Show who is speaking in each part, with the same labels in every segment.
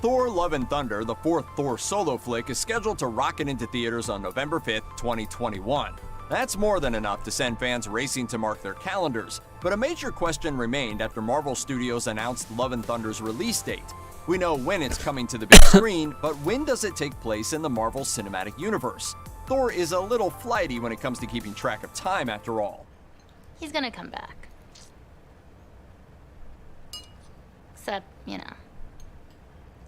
Speaker 1: Thor: Love and Thunder, the fourth Thor solo flick, is scheduled to rocket into theaters on November 5th, 2021. That's more than enough to send fans racing to mark their calendars, but a major question remained after Marvel Studios announced Love and Thunder's release date. We know when it's coming to the big screen, but when does it take place in the Marvel Cinematic Universe? Thor is a little flighty when it comes to keeping track of time, after all.
Speaker 2: He's gonna come back. Except,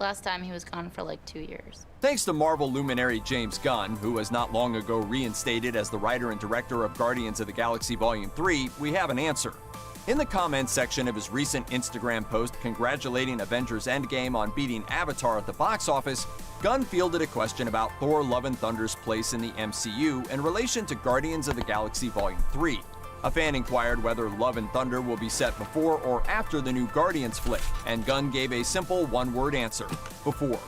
Speaker 2: last time he was gone for like 2 years.
Speaker 1: Thanks to Marvel luminary James Gunn, who was not long ago reinstated as the writer and director of Guardians of the Galaxy Volume 3, we have an answer. In the comments section of his recent Instagram post congratulating Avengers Endgame on beating Avatar at the box office, Gunn fielded a question about Thor: Love and Thunder's place in the MCU in relation to Guardians of the Galaxy Volume 3. A fan inquired whether Love and Thunder will be set before or after the new Guardians flick, and Gunn gave a simple one-word answer: before.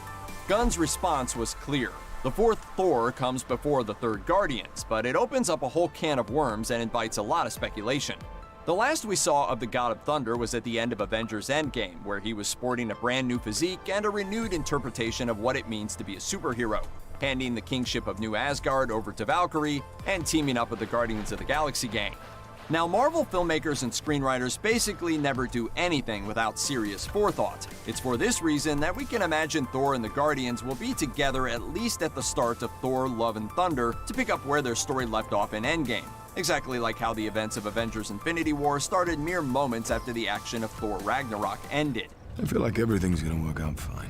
Speaker 1: Gunn's response was clear. The fourth Thor comes before the third Guardians, but it opens up a whole can of worms and invites a lot of speculation. The last we saw of the God of Thunder was at the end of Avengers Endgame, where he was sporting a brand new physique and a renewed interpretation of what it means to be a superhero, handing the kingship of New Asgard over to Valkyrie and teaming up with the Guardians of the Galaxy gang. Now, Marvel filmmakers and screenwriters basically never do anything without serious forethought. It's for this reason that we can imagine Thor and the Guardians will be together at least at the start of Thor: Love and Thunder to pick up where their story left off in Endgame, exactly like how the events of Avengers Infinity War started mere moments after the action of Thor Ragnarok ended.
Speaker 3: I feel like everything's gonna work out fine.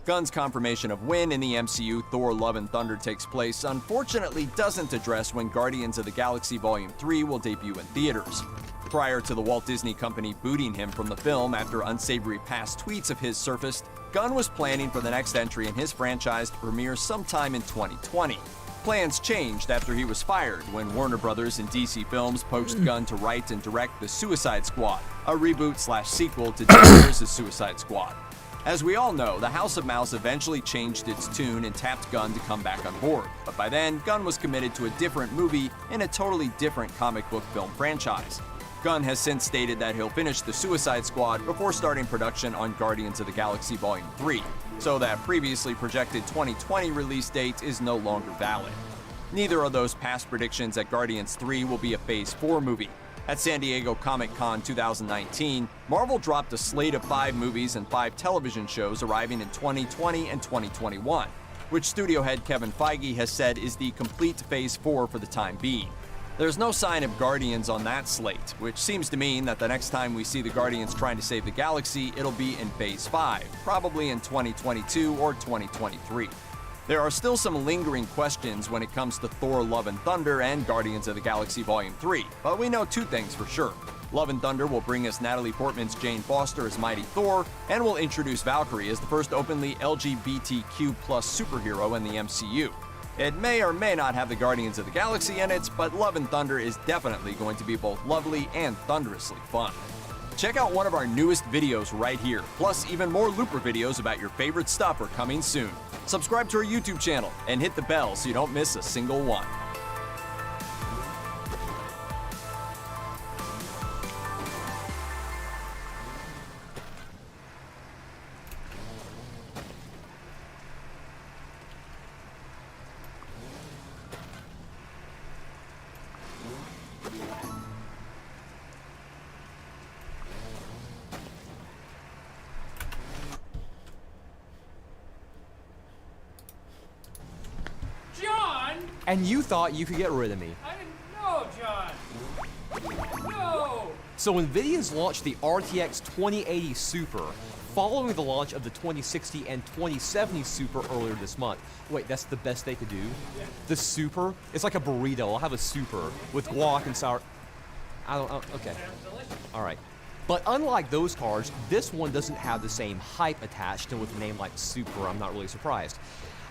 Speaker 1: Gunn's confirmation of when in the MCU Thor: Love and Thunder takes place unfortunately doesn't address when Guardians of the Galaxy Volume 3 will debut in theaters. Prior to the Walt Disney Company booting him from the film after unsavory past tweets of his surfaced, Gunn was planning for the next entry in his franchise to premiere sometime in 2020. Plans changed after he was fired when Warner Brothers and DC Films poached Gunn to write and direct The Suicide Squad, a reboot/sequel to Tim Pierce's Suicide Squad. As we all know, the House of Mouse eventually changed its tune and tapped Gunn to come back on board, but by then, Gunn was committed to a different movie in a totally different comic book film franchise. Gunn has since stated that he'll finish The Suicide Squad before starting production on Guardians of the Galaxy Volume 3, so that previously projected 2020 release date is no longer valid. Neither of those past predictions that Guardians 3 will be a Phase 4 movie. At San Diego Comic-Con 2019, Marvel dropped a slate of 5 movies and 5 television shows arriving in 2020 and 2021, which studio head Kevin Feige has said is the complete Phase 4 for the time being. There's no sign of Guardians on that slate, which seems to mean that the next time we see the Guardians trying to save the galaxy, it'll be in Phase 5, probably in 2022 or 2023. There are still some lingering questions when it comes to Thor: Love and Thunder and Guardians of the Galaxy Volume 3, but we know 2 things for sure. Love and Thunder will bring us Natalie Portman's Jane Foster as Mighty Thor, and will introduce Valkyrie as the first openly LGBTQ+ superhero in the MCU. It may or may not have the Guardians of the Galaxy in it, but Love and Thunder is definitely going to be both lovely and thunderously fun. Check out one of our newest videos right here, plus even more Looper videos about your favorite stuff are coming soon. Subscribe to our YouTube channel and hit the bell so you don't miss a single one.
Speaker 4: And you thought you could get rid of me.
Speaker 5: I didn't know, John. No!
Speaker 4: So NVIDIA's launched the RTX 2080 Super, following the launch of the 2060 and 2070 Super earlier this month. Wait, that's the best they could do?
Speaker 5: Yeah.
Speaker 4: The Super? It's like a burrito. I'll have a Super with guac and sour... okay. All right. But unlike those cards, this one doesn't have the same hype attached, and with a name like Super, I'm not really surprised.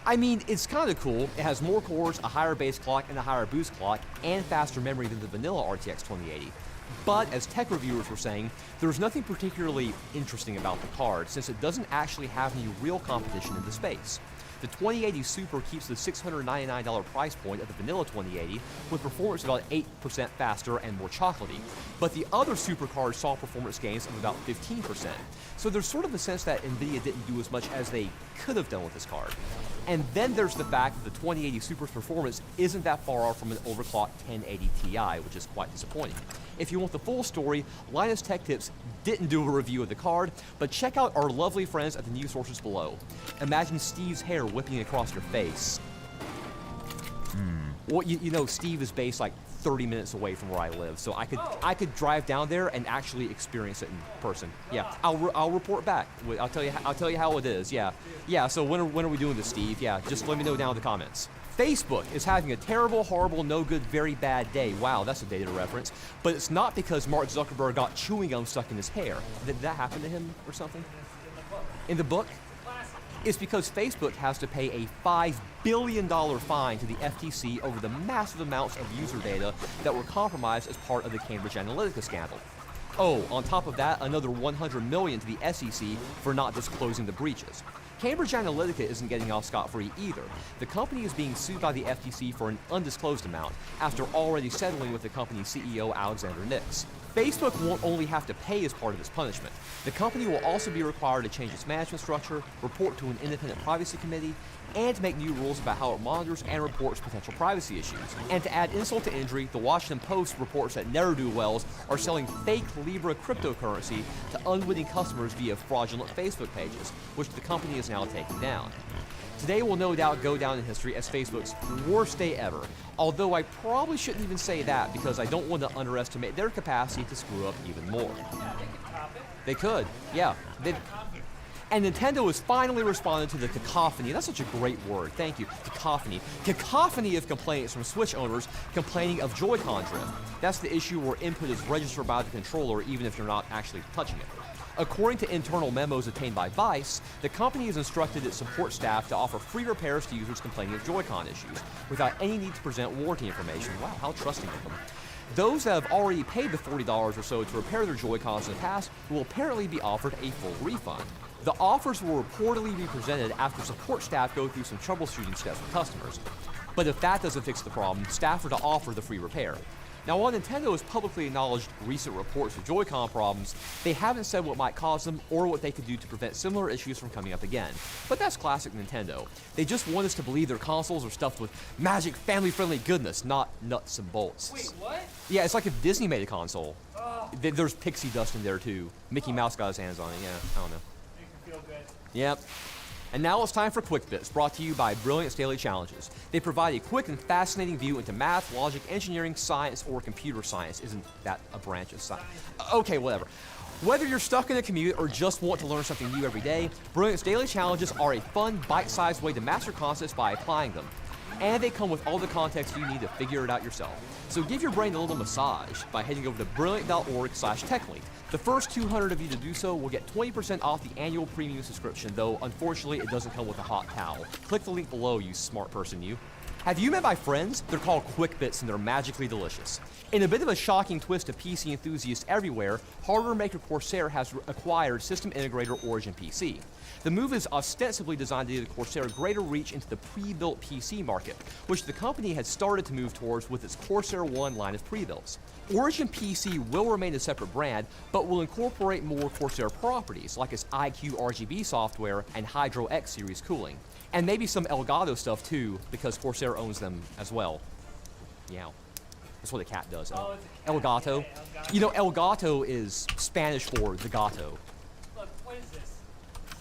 Speaker 4: I mean, it's kind of cool. It has more cores, a higher base clock, and a higher boost clock, and faster memory than the vanilla RTX 2080. But, as tech reviewers were saying, there's nothing particularly interesting about the card, since it doesn't actually have any real competition in the space. The 2080 Super keeps the $699 price point of the vanilla 2080 with performance about 8% faster and more chocolatey. But the other supercars saw performance gains of about 15%. So there's sort of a sense that NVIDIA didn't do as much as they could have done with this card. And then there's the fact that the 2080 Super's performance isn't that far off from an overclocked 1080 Ti, which is quite disappointing. If you want the full story, Linus Tech Tips didn't do a review of the card, but check out our lovely friends at the news sources below. Imagine Steve's hair whipping across your face. Well, you know, Steve is based like 30 minutes away from where I live, so I could drive down there and actually experience it in person. Yeah, I'll report back. I'll tell you how it is. Yeah. So when are we doing this, Steve? Yeah, just let me know down in the comments. Facebook is having a terrible, horrible, no good, very bad day. Wow, that's a data reference. But it's not because Mark Zuckerberg got chewing gum stuck in his hair. Did that happen to him or something? In the book? It's because Facebook has to pay a $5 billion fine to the FTC over the massive amounts of user data that were compromised as part of the Cambridge Analytica scandal. Oh, on top of that, another $100 million to the SEC for not disclosing the breaches. Cambridge Analytica isn't getting off scot-free either. The company is being sued by the FTC for an undisclosed amount after already settling with the company's CEO, Alexander Nix. Facebook won't only have to pay as part of its punishment. The company will also be required to change its management structure, report to an independent privacy committee, and make new rules about how it monitors and reports potential privacy issues. And to add insult to injury, the Washington Post reports that ne'er-do-wells are selling fake Libra cryptocurrency to unwitting customers via fraudulent Facebook pages, which the company is now taking down. Today will no doubt go down in history as Facebook's worst day ever, although I probably shouldn't even say that because I don't want to underestimate their capacity to screw up even more. They could, yeah. And Nintendo has finally responded to the cacophony. That's such a great word. Thank you. Cacophony. Cacophony of complaints from Switch owners complaining of Joy-Con drift. That's the issue where input is registered by the controller even if you're not actually touching it. According to internal memos obtained by Vice, the company has instructed its support staff to offer free repairs to users complaining of Joy-Con issues, without any need to present warranty information. Wow, how trusting of them. Those that have already paid the $40 or so to repair their Joy-Cons in the past will apparently be offered a full refund. The offers will reportedly be presented after support staff go through some troubleshooting steps with customers. But if that doesn't fix the problem, staff are to offer the free repair. Now, while Nintendo has publicly acknowledged recent reports of Joy-Con problems, they haven't said what might cause them or what they could do to prevent similar issues from coming up again. But that's classic Nintendo. They just want us to believe their consoles are stuffed with magic, family-friendly goodness, not nuts and bolts.
Speaker 5: Wait, what?
Speaker 4: Yeah, it's like if Disney made a console. There's pixie dust in there, too. Mickey Mouse got his hands on it, yeah, I don't know.
Speaker 5: Makes me feel good.
Speaker 4: Yep. And now it's time for Quick Bits, brought to you by Brilliant's Daily Challenges. They provide a quick and fascinating view into math, logic, engineering, science, or computer science. Isn't that a branch of science? Okay, whatever. Whether you're stuck in a commute or just want to learn something new every day, Brilliant's Daily Challenges are a fun, bite-sized way to master concepts by applying them. And they come with all the context you need to figure it out yourself. So give your brain a little massage by heading over to brilliant.org/techlink. The first 200 of you to do so will get 20% off the annual premium subscription, though unfortunately it doesn't come with a hot towel. Click the link below, you smart person, you. Have you met my friends? They're called Quick Bits and they're magically delicious. In a bit of a shocking twist of PC enthusiasts everywhere, hardware maker Corsair has acquired system integrator Origin PC. The move is ostensibly designed to give Corsair greater reach into the pre-built PC market, which the company had started to move towards with its Corsair One line of pre-builts. Origin PC will remain a separate brand, but will incorporate more Corsair properties, like its iCUE RGB software and Hydro X series cooling. And maybe some Elgato stuff too, because Corsair owns them as well. Yeah. That's what a cat does.
Speaker 5: Oh, it's a cat.
Speaker 4: Elgato.
Speaker 5: Okay, Elgato.
Speaker 4: You know, Elgato is Spanish for the gato.
Speaker 5: Look, what is this?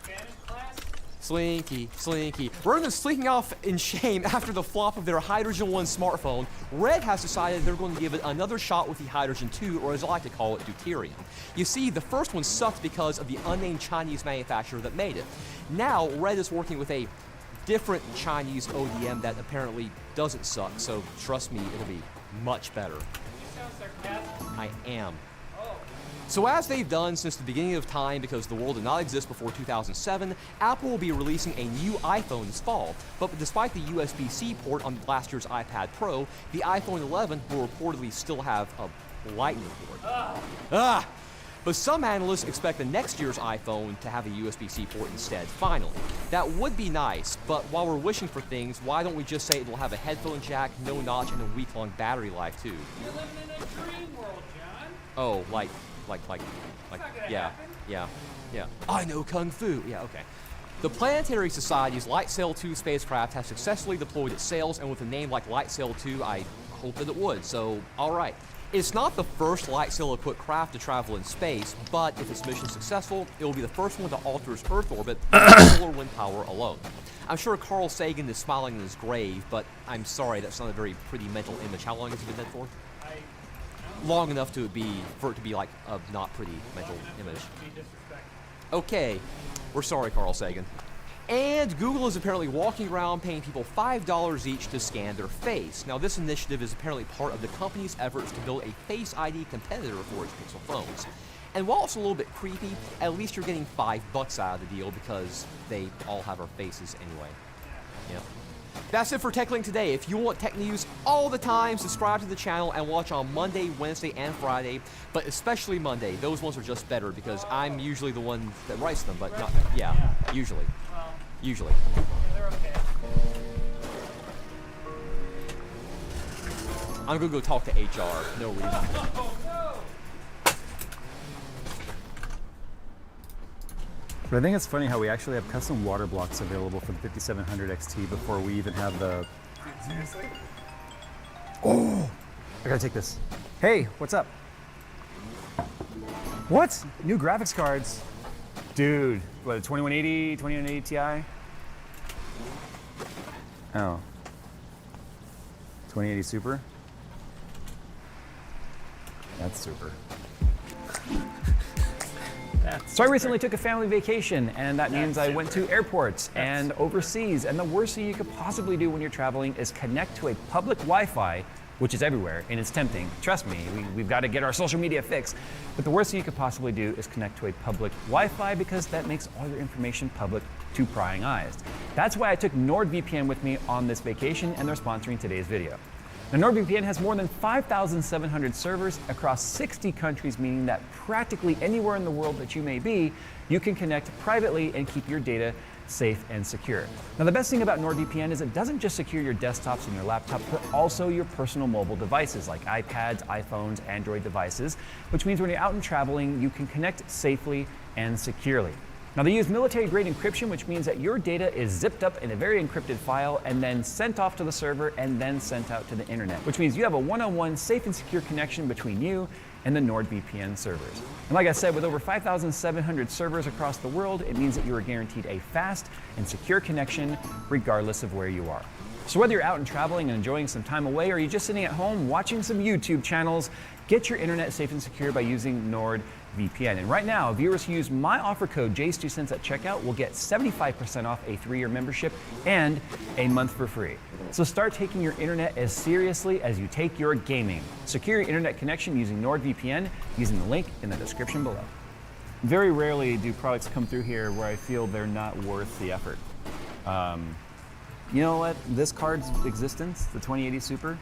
Speaker 5: Spanish class?
Speaker 4: Slinky, Slinky. Rather than slinking off in shame after the flop of their Hydrogen 1 smartphone, Red has decided they're going to give it another shot with the Hydrogen 2, or as I like to call it, Deuterium. You see, the first one sucked because of the unnamed Chinese manufacturer that made it. Now, Red is working with a different Chinese ODM that apparently doesn't suck, so trust me, it'll be much better.
Speaker 5: You sound sarcastic.
Speaker 4: I am.
Speaker 5: Oh.
Speaker 4: So as they've done since the beginning of time, because the world did not exist before 2007, Apple will be releasing a new iPhone this fall. But despite the USB-C port on last year's iPad Pro, the iPhone 11 will reportedly still have a Lightning port. But some analysts expect the next year's iPhone to have a USB-C port instead, finally. That would be nice, but while we're wishing for things, why don't we just say it will have a headphone jack, no notch, and a week-long battery life too?
Speaker 5: You're living in a dream world, John.
Speaker 4: Oh,
Speaker 5: not gonna
Speaker 4: yeah,
Speaker 5: happen.
Speaker 4: yeah. I know Kung Fu. Yeah, okay. The Planetary Society's LightSail 2 spacecraft has successfully deployed its sails, and with a name like LightSail 2, I hope that it would, so alright. It's not the first LightSail-equipped craft to travel in space, but if its mission is successful, it will be the first one to alter its Earth orbit with solar wind power alone. I'm sure Carl Sagan is smiling in his grave, but I'm sorry, that's not a very pretty mental image. How long has it been dead for? Long enough for it to be like a not pretty mental image. Okay, we're sorry, Carl Sagan. And Google is apparently walking around paying people $5 each to scan their face. Now, this initiative is apparently part of the company's efforts to build a Face ID competitor for its Pixel phones. And while it's a little bit creepy, at least you're getting $5 out of the deal because they all have our faces anyway. Yep. That's it for TechLink today. If you want tech news all the time, subscribe to the channel and watch on Monday, Wednesday, and Friday, but especially Monday. Those ones are just better because I'm usually the one that writes them, but not, yeah, usually. Usually.
Speaker 5: Yeah, they're okay.
Speaker 4: I'm gonna go talk to HR. No reason.
Speaker 5: Oh, no!
Speaker 6: But I think it's funny how we actually have custom water blocks available for the 5700 XT before we even have the...
Speaker 5: Seriously?
Speaker 6: Oh! I gotta take this. Hey, what's up? What? New graphics cards? Dude, what, 2180, 2180 Ti? Oh. 2080 Super? That's super. So I recently took a family vacation, and that means I went to airports and overseas, and the worst thing you could possibly do when you're traveling is connect to a public Wi-Fi, which is everywhere, and it's tempting. Trust me, we've got to get our social media fixed. But the worst thing you could possibly do is connect to a public Wi-Fi because that makes all your information public to prying eyes. That's why I took NordVPN with me on this vacation, and they're sponsoring today's video. Now, NordVPN has more than 5,700 servers across 60 countries, meaning that practically anywhere in the world that you may be, you can connect privately and keep your data safe and secure. Now, the best thing about NordVPN is it doesn't just secure your desktops and your laptops, but also your personal mobile devices like iPads, iPhones, Android devices, which means when you're out and traveling, you can connect safely and securely. Now, they use military-grade encryption, which means that your data is zipped up in a very encrypted file and then sent off to the server and then sent out to the internet, which means you have a one-on-one safe and secure connection between you and the NordVPN servers. And like I said, with over 5,700 servers across the world, it means that you are guaranteed a fast and secure connection regardless of where you are. So whether you're out and traveling and enjoying some time away, or you're just sitting at home watching some YouTube channels, get your internet safe and secure by using NordVPN. And right now, viewers who use my offer code JACE2cents at checkout will get 75% off a 3-year membership and a month for free. So start taking your internet as seriously as you take your gaming. Secure your internet connection using NordVPN using the link in the description below. Very rarely do products come through here where I feel they're not worth the effort. You know what? This card's existence, the 2080 Super,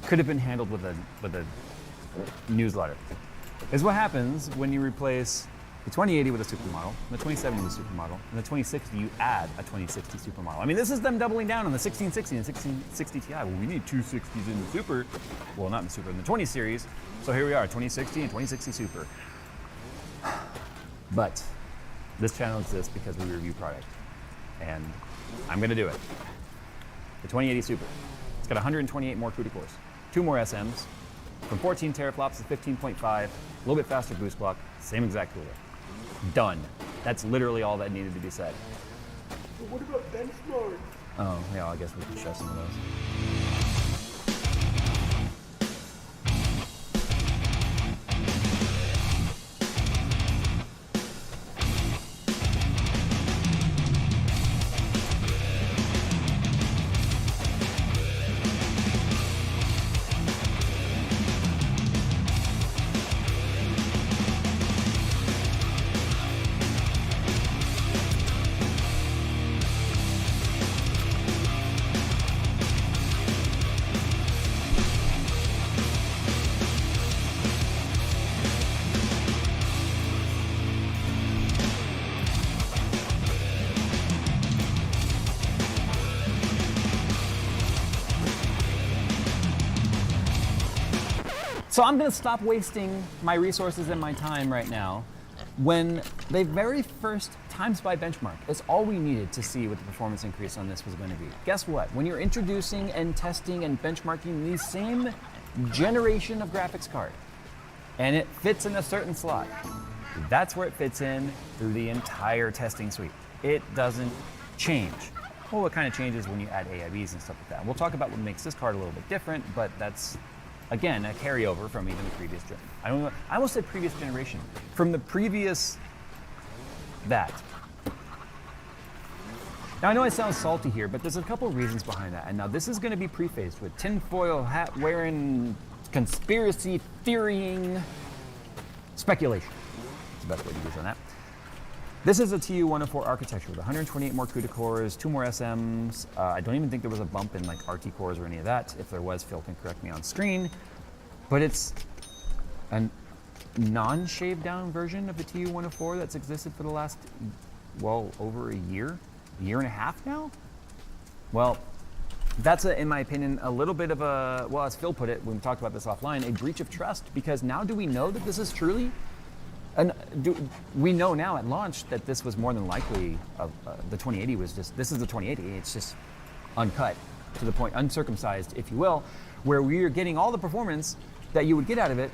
Speaker 6: could have been handled with a newsletter. Is what happens when you replace the 2080 with a supermodel, the 2070 with a supermodel, and the 2060 you add a 2060 supermodel. I mean, this is them doubling down on the 1660 and 1660 Ti. Well, we need 260s in the Super. Well, not in the Super, in the 20 series. So here we are, 2060 and 2060 Super. But this channel exists because we review product. And I'm gonna do it. The 2080 Super. It's got 128 more CUDA cores, 2 more SMs, from 14 teraflops to 15.5, a little bit faster boost clock, same exact cooler. Done. That's literally all that needed to be said.
Speaker 7: But what about benchmarks?
Speaker 6: Oh, yeah, I guess we can show some of those. So I'm going to stop wasting my resources and my time right now when the very first times by benchmark is all we needed to see what the performance increase on this was going to be. Guess what? When you're introducing and testing and benchmarking the same generation of graphics card and it fits in a certain slot, that's where it fits in through the entire testing suite. It doesn't change. Well, what kind of changes when you add AIBs and stuff like that? We'll talk about what makes this card a little bit different, but that's, again, a carryover from even the previous gen. I almost said previous generation. From the previous that. Now, I know I sound salty here, but there's a couple reasons behind that. And now this is going to be prefaced with tinfoil hat wearing, conspiracy theorying speculation. That's the best way to use on that. This is a TU-104 architecture with 128 more CUDA cores, 2 more SMs. I don't even think there was a bump in like RT cores or any of that. If there was, Phil can correct me on screen. But it's a non-shaved down version of the TU-104 that's existed for the last, well, over a year and a half now? Well, that's, in my opinion, a little bit of a, well, as Phil put it when we talked about this offline, a breach of trust, because now do we know that this is truly, and we know now at launch that this was more than likely, the 2080 was just, this is the 2080, it's just uncut to the point, uncircumcised, if you will, where we are getting all the performance that you would get out of it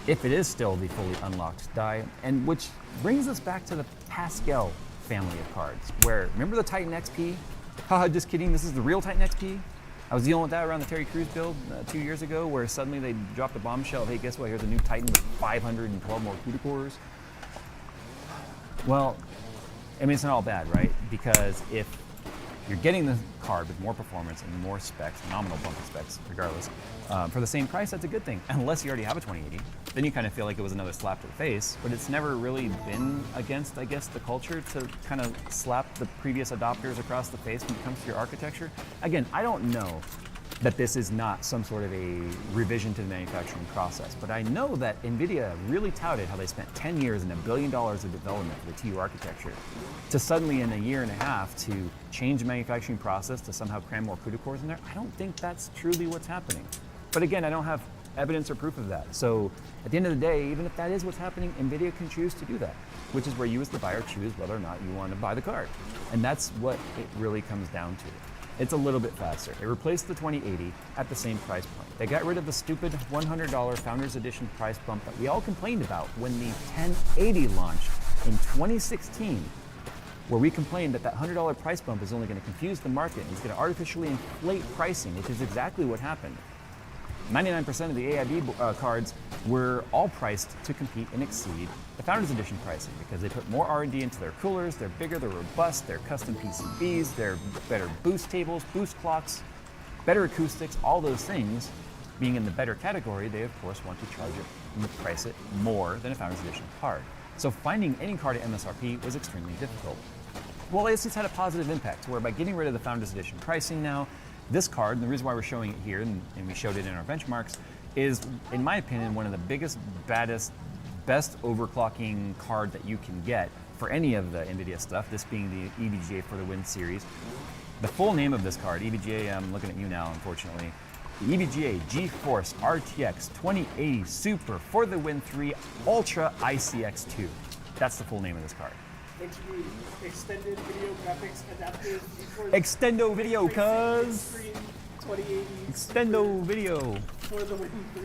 Speaker 6: if it is still the fully unlocked die, and which brings us back to the Pascal family of cards, where, remember the Titan XP? Haha, just kidding, this is the real Titan XP? I was dealing with that around the Terry Crews build 2 years ago, where suddenly they dropped a bombshell, hey, guess what, here's a new Titan with 512 more CUDA cores. Well, I mean, it's not all bad, right? Because if you're getting the card with more performance and more specs, nominal bump of specs, regardless, for the same price, that's a good thing. Unless you already have a 2080, then you kind of feel like it was another slap to the face. But it's never really been against, I guess, the culture to kind of slap the previous adopters across the face when it comes to your architecture. Again, I don't know that this is not some sort of a revision to the manufacturing process, but I know that NVIDIA really touted how they spent 10 years and $1 billion of development for the TU architecture to suddenly in a year and a half to change the manufacturing process to somehow cram more CUDA cores in there. I don't think that's truly what's happening. But again, I don't have evidence or proof of that. So at the end of the day, even if that is what's happening, NVIDIA can choose to do that, which is where you as the buyer choose whether or not you want to buy the card. And that's what it really comes down to. It's a little bit faster. They replaced the 2080 at the same price point. They got rid of the stupid $100 Founders Edition price bump that we all complained about when the 1080 launched in 2016, where we complained that that $100 price bump is only going to confuse the market and it's going to artificially inflate pricing, which is exactly what happened. 99% of the AIB cards were all priced to compete and exceed the Founders Edition pricing because they put more R&D into their coolers, they're bigger, they're robust, they're custom PCBs, they're better boost tables, boost clocks, better acoustics, all those things. Being in the better category, they of course want to charge it and price it more than a Founders Edition card. So finding any card at MSRP was extremely difficult. Well, ASUS had a positive impact, where by getting rid of the Founders Edition pricing now, this card, and the reason why we're showing it here, and we showed it in our benchmarks, is, in my opinion, one of the biggest, baddest, best overclocking card that you can get for any of the NVIDIA stuff, this being the EVGA for the Win series. The full name of this card, EVGA, I'm looking at you now, unfortunately, the EVGA GeForce RTX 2080 Super for the Win 3 Ultra ICX2. That's the full name of this card.
Speaker 7: Don't you mean extended video graphics adaptive GeForce
Speaker 6: Extendo video, cuz!
Speaker 7: Screen 2080
Speaker 6: Extendo video.
Speaker 7: for the Win 3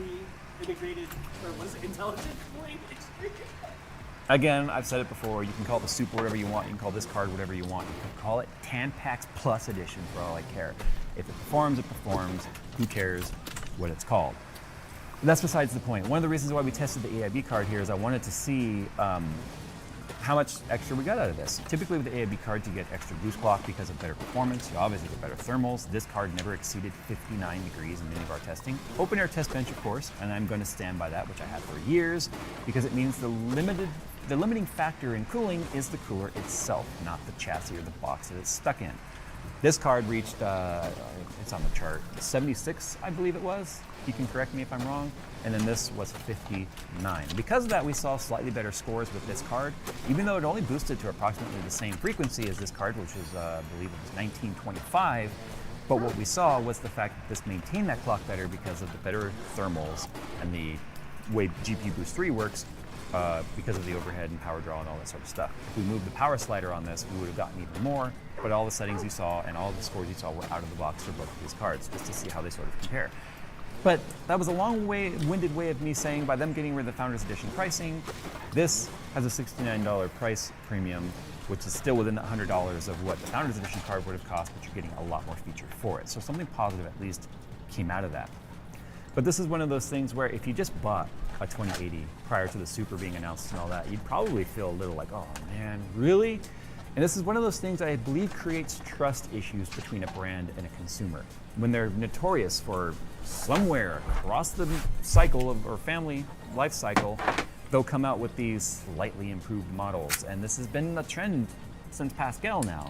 Speaker 7: integrated, or was it intelligent blade extreme?
Speaker 6: Again, I've said it before, you can call it the Super whatever you want, you can call this card whatever you want. You can call it Tanpax Plus Edition for all I care. If it performs, it performs. Who cares what it's called? That's besides the point. One of the reasons why we tested the AIB card here is I wanted to see how much extra we got out of this. Typically with the AIB cards, you get extra boost clock because of better performance. You obviously get better thermals. This card never exceeded 59 degrees in any of our testing. Open air test bench, of course, and I'm going to stand by that, which I have for years, because it means the limiting factor in cooling is the cooler itself, not the chassis or the box that it's stuck in. This card reached, it's on the chart, 76, I believe it was. You can correct me if I'm wrong. And then this was 59. Because of that, we saw slightly better scores with this card, even though it only boosted to approximately the same frequency as this card, which was, I believe it was 1925. But what we saw was the fact that this maintained that clock better because of the better thermals and the way GPU Boost 3 works because of the overhead and power draw and all that sort of stuff. If we moved the power slider on this, we would have gotten even more, but all the settings you saw and all the scores you saw were out of the box for both of these cards, just to see how they sort of compare. But that was a long-winded way of me saying by them getting rid of the Founders Edition pricing, this has a $69 price premium, which is still within the $100 of what the Founders Edition card would have cost, but you're getting a lot more feature for it. So something positive at least came out of that. But this is one of those things where if you just bought a 2080 prior to the Super being announced and all that, you'd probably feel a little like, oh man, really? And this is one of those things that I believe creates trust issues between a brand and a consumer. When they're notorious for somewhere across the cycle of, or family life cycle, they'll come out with these slightly improved models. And this has been a trend since Pascal now.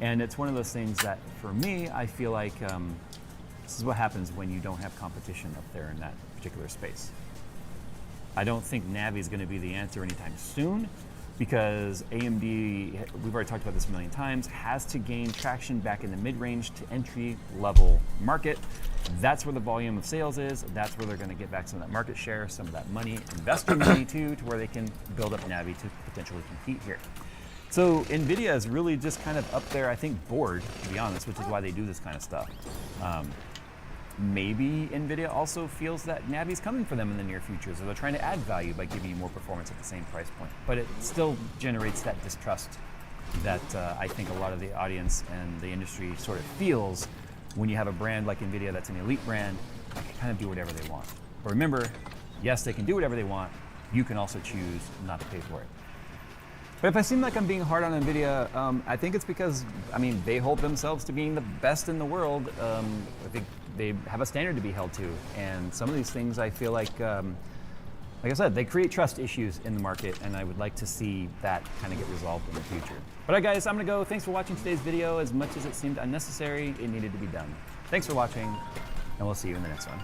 Speaker 6: And it's one of those things that for me, I feel like this is what happens when you don't have competition up there in that particular space. I don't think Navi is going to be the answer anytime soon because AMD, we've already talked about this a million times, has to gain traction back in the mid-range to entry-level market. That's where the volume of sales is. That's where they're going to get back some of that market share, some of that money, investor money too, to where they can build up Navi to potentially compete here. So NVIDIA is really just kind of up there, I think, bored, to be honest, which is why they do this kind of stuff. Maybe NVIDIA also feels that Navi's coming for them in the near future, so they're trying to add value by giving you more performance at the same price point. But it still generates that distrust that I think a lot of the audience and the industry sort of feels when you have a brand like NVIDIA that's an elite brand, they can kind of do whatever they want. But remember, yes, they can do whatever they want. You can also choose not to pay for it. But if I seem like I'm being hard on NVIDIA, I think it's because, I mean, they hold themselves to being the best in the world. I think they have a standard to be held to. And some of these things I feel like I said, they create trust issues in the market, and I would like to see that kind of get resolved in the future. But all right, guys, I'm gonna go. Thanks for watching today's video. As much as it seemed unnecessary, it needed to be done. Thanks for watching, and we'll see you in the next one.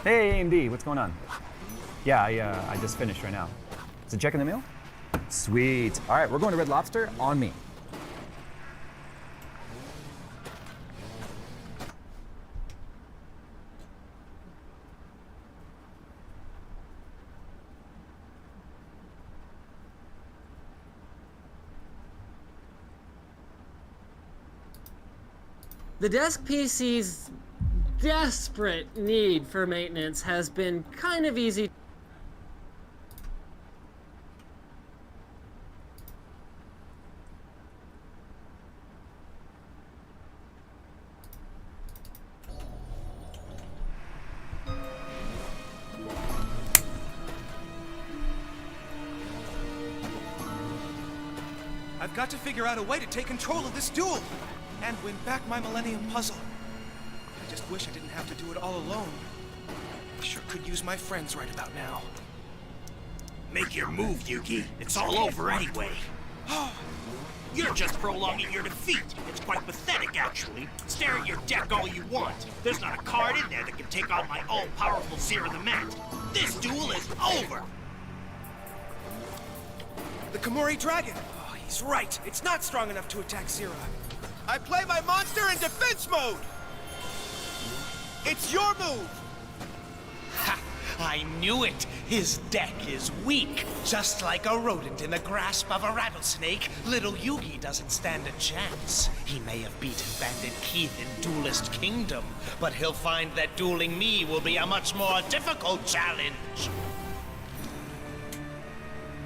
Speaker 6: Hey, AMD, what's going on? Yeah, I just finished right now. Is it checking the mail? Sweet. All right, we're going to Red Lobster on me.
Speaker 7: The desk PC's desperate need for maintenance has been kind of easy.
Speaker 8: I've got to figure out a way to take control of this duel and win back my Millennium Puzzle. I just wish I didn't have to do it all alone. I sure could use my friends right about now.
Speaker 9: Make your move, Yugi. It's all over anyway. You're just prolonging your defeat. It's quite pathetic, actually. Stare at your deck all you want. There's not a card in there that can take on my all-powerful Zero the Mat. This duel is over!
Speaker 8: The Komori Dragon! Oh, he's right. It's not strong enough to attack Zero. I play my monster in defense mode! It's your move!
Speaker 9: Ha! I knew it! His deck is weak. Just like a rodent in the grasp of a rattlesnake, little Yugi doesn't stand a chance. He may have beaten Bandit Keith in Duelist Kingdom, but he'll find that dueling me will be a much more difficult challenge.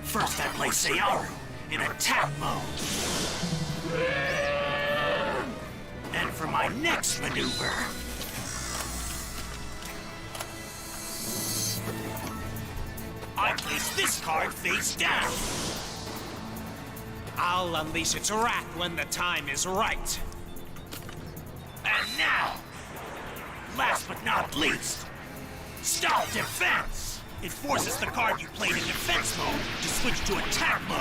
Speaker 9: First I play Sayaru in attack mode. And for my next maneuver, I place this card face down. I'll unleash its wrath when the time is right. And now, last but not least, Stop Defense! It forces the card you played in defense mode to switch to attack mode.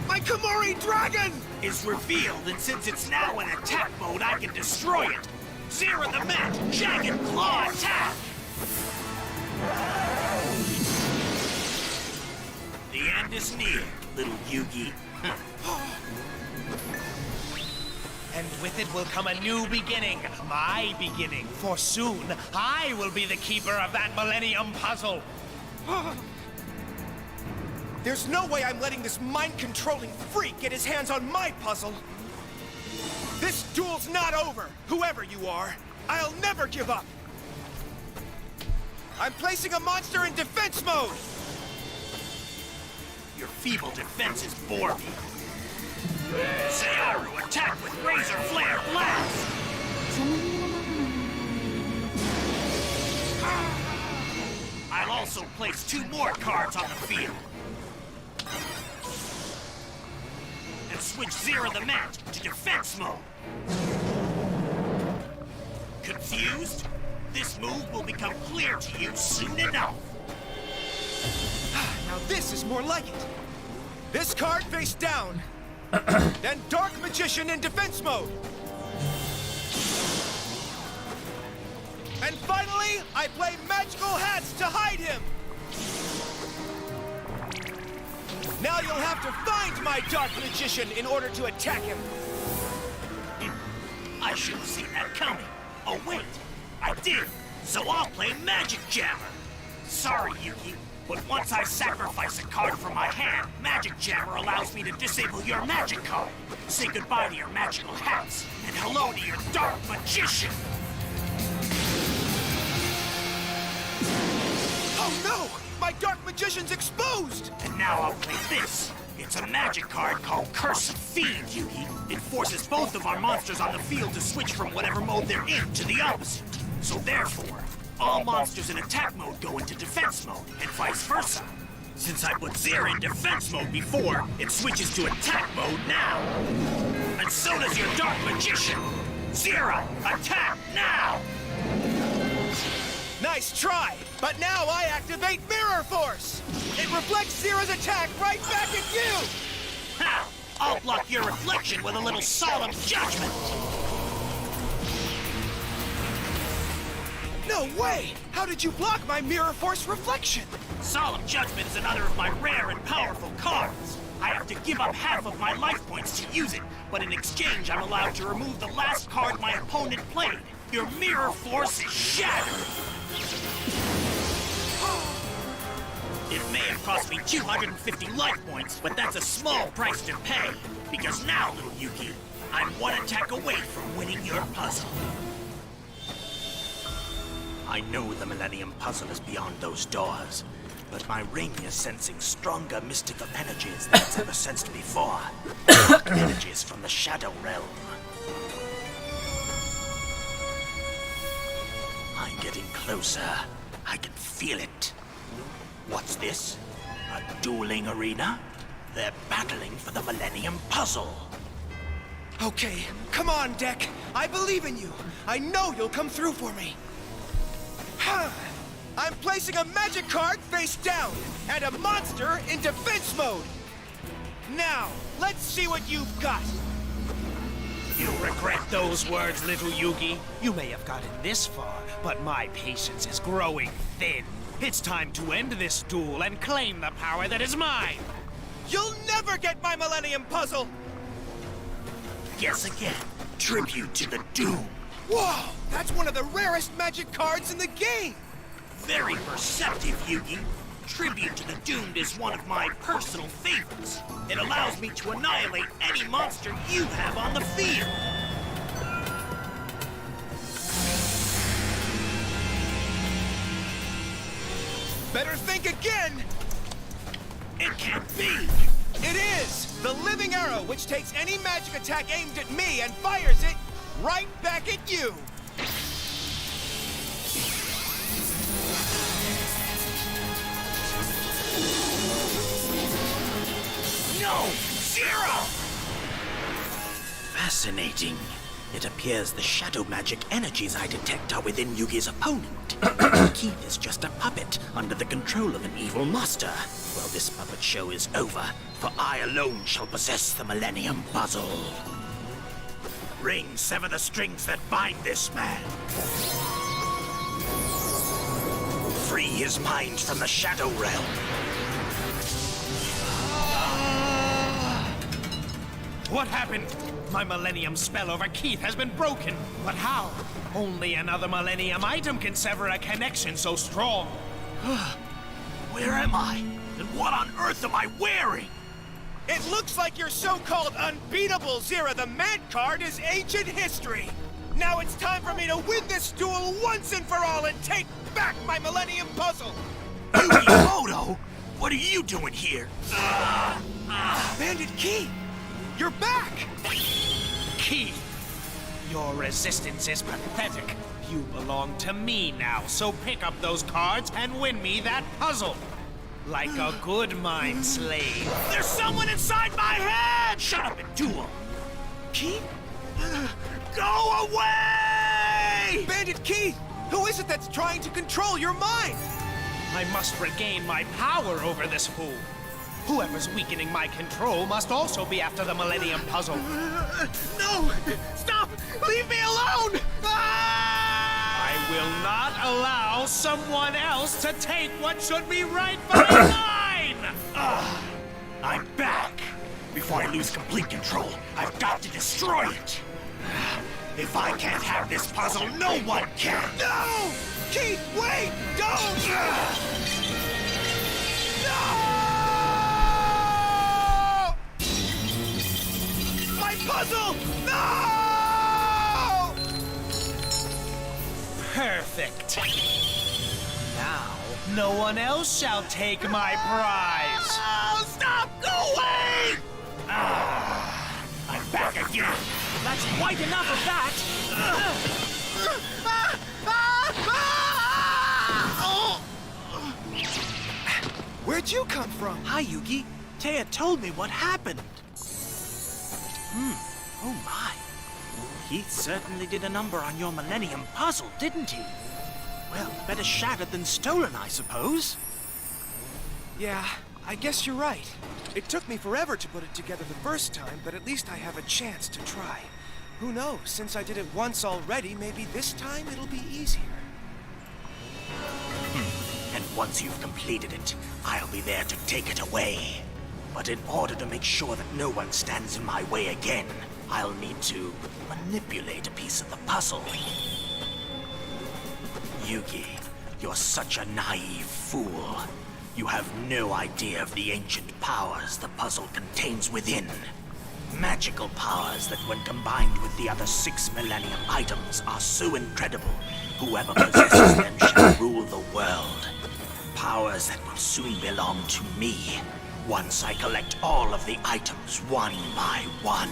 Speaker 8: My Komori Dragon!
Speaker 9: Is revealed, and since it's now in attack mode, I can destroy it. Zero the Mat, Jagged Claw attack! The end is near, little Yugi. And with it will come a new beginning, my beginning. For soon, I will be the keeper of that Millennium Puzzle.
Speaker 8: There's no way I'm letting this mind-controlling freak get his hands on my puzzle. This duel's not over, whoever you are. I'll never give up. I'm placing a monster in defense mode.
Speaker 9: Your feeble defenses bore me. Searu, attack with Razor Flare Blast! I'll also place 2 more cards on the field. And switch Zera the Mat to defense mode. Confused? This move will become clear to you soon enough.
Speaker 8: Now this is more like it. This card face down. Then Dark Magician in defense mode. And finally, I play Magical Hats to hide him. Now you'll have to find my Dark Magician in order to attack him.
Speaker 9: I should have seen that coming. Oh wait, I did. So I'll play Magic Jammer. Sorry, Yugi, but once I sacrifice a card from my hand, Magic Jammer allows me to disable your magic card. Say goodbye to your magical hats, and hello to your Dark Magician.
Speaker 8: Oh no! My Dark Magician's exposed!
Speaker 9: And now I'll play this. It's a magic card called Curse of Fiend, Yugi. It forces both of our monsters on the field to switch from whatever mode they're in to the opposite. So therefore, all monsters in attack mode go into defense mode, and vice versa. Since I put Zera in defense mode before, it switches to attack mode now. And so does your Dark Magician. Zera, attack now!
Speaker 8: Nice try! But now I activate Mirror Force! It reflects Zera's attack right back at you!
Speaker 9: Ha! I'll block your reflection with a little solemn judgment!
Speaker 8: No way! How did you block my Mirror Force reflection?
Speaker 9: Solemn Judgment is another of my rare and powerful cards. I have to give up half of my life points to use it, but in exchange I'm allowed to remove the last card my opponent played. Your Mirror Force is shattered! It may have cost me 250 life points, but that's a small price to pay. Because now, little Yuki, I'm one attack away from winning your puzzle. I know the Millennium Puzzle is beyond those doors, but my ring is sensing stronger mystical energies than it's ever sensed before. Energies from the Shadow Realm. I'm getting closer. I can feel it. What's this? A dueling arena? They're battling for the Millennium Puzzle.
Speaker 8: Okay, come on, Deck. I believe in you. I know you'll come through for me. I'm placing a magic card face down and a monster in defense mode. Now, let's see what you've got.
Speaker 9: You'll regret those words, little Yugi. You may have gotten this far, but my patience is growing thin. It's time to end this duel and claim the power that is mine.
Speaker 8: You'll never get my Millennium Puzzle!
Speaker 9: Guess again. Tribute to the Doom.
Speaker 8: Whoa! That's one of the rarest magic cards in the game!
Speaker 9: Very perceptive, Yugi. Tribute to the Doomed is one of my personal favorites. It allows me to annihilate any monster you have on the field.
Speaker 8: Better think again!
Speaker 9: It can't be!
Speaker 8: It is! The Living Arrow, which takes any magic attack aimed at me and fires it right back at you!
Speaker 9: No! Zero! Fascinating. It appears the shadow magic energies I detect are within Yugi's opponent. Keith is just a puppet under the control of an evil master. Well, this puppet show is over, for I alone shall possess the Millennium Puzzle. Ring, sever the strings that bind this man. Free his mind from the Shadow Realm. What happened? My Millennium spell over Keith has been broken. But how? Only another Millennium item can sever a connection so strong.
Speaker 10: Where am I? And what on earth am I wearing?
Speaker 8: It looks like your so-called unbeatable Zera the Mad card is ancient history. Now it's time for me to win this duel once and for all and take back my Millennium Puzzle!
Speaker 10: Yukimoto? What are you doing here?
Speaker 8: Bandit Keith! You're back!
Speaker 9: Keith, your resistance is pathetic. You belong to me now, so pick up those cards and win me that puzzle. Like a good mind slave.
Speaker 10: There's someone inside my head! Shut up and duel!
Speaker 8: Keith?
Speaker 10: Go away!
Speaker 8: Bandit Keith! Who is it that's trying to control your mind?
Speaker 9: I must regain my power over this fool. Whoever's weakening my control must also be after the Millennium Puzzle.
Speaker 8: No! Stop! Leave me alone!
Speaker 9: I will not allow someone else to take what should be rightfully mine!
Speaker 10: I'm back! Before I lose complete control, I've got to destroy it! If I can't have this puzzle, no one can!
Speaker 8: No! Keith, wait! Don't! No! My puzzle! No!
Speaker 9: Perfect. Now, no one else shall take my prize.
Speaker 10: Oh, stop! Go away! I'm back again.
Speaker 9: That's quite enough of that.
Speaker 8: Where'd you come from?
Speaker 10: Hi, Yugi. Taya told me what happened. Oh my. Keith certainly did a number on your Millennium Puzzle, didn't he? Well, better shattered than stolen, I suppose.
Speaker 8: Yeah, I guess you're right. It took me forever to put it together the first time, but at least I have a chance to try. Who knows, since I did it once already, maybe this time it'll be easier.
Speaker 10: And once you've completed it, I'll be there to take it away. But in order to make sure that no one stands in my way again, I'll need to manipulate a piece of the puzzle. Yugi, you're such a naive fool. You have no idea of the ancient powers the puzzle contains within. Magical powers that when combined with the other 6 Millennium items are so incredible, whoever possesses them shall rule the world. Powers that will soon belong to me, once I collect all of the items one by one.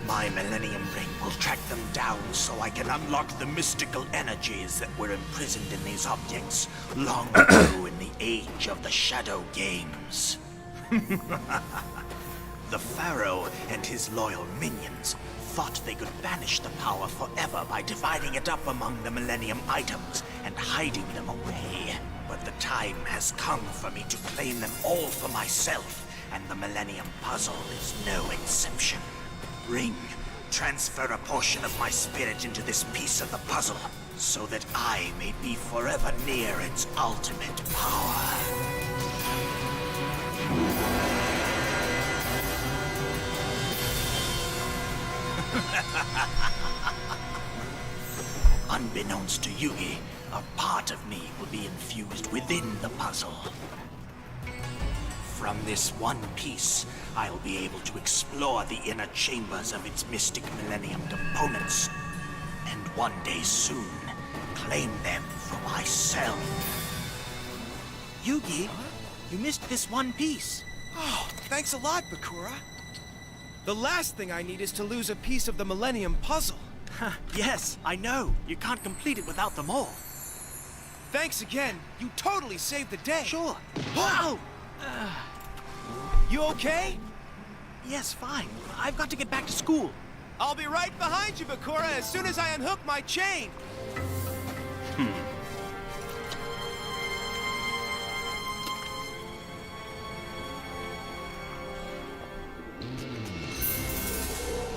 Speaker 10: My Millennium Ring will track them down so I can unlock the mystical energies that were imprisoned in these objects long ago in the age of the Shadow Games. The Pharaoh and his loyal minions thought they could banish the power forever by dividing it up among the Millennium items and hiding them away. But the time has come for me to claim them all for myself, and the Millennium Puzzle is no exception. Ring, transfer a portion of my spirit into this piece of the puzzle, so that I may be forever near its ultimate power. Unbeknownst to Yugi, a part of me will be infused within the puzzle. From this one piece, I'll be able to explore the inner chambers of its mystic Millennium components, and one day soon, claim them for myself. Yugi, you missed this one piece.
Speaker 8: Oh, thanks a lot, Bakura. The last thing I need is to lose a piece of the Millennium Puzzle.
Speaker 10: Yes, I know. You can't complete it without them all.
Speaker 8: Thanks again. You totally saved the day.
Speaker 10: Sure. Whoa!
Speaker 8: You okay?
Speaker 10: Yes, fine. I've got to get back to school.
Speaker 8: I'll be right behind you, Bakura, as soon as I unhook my chain.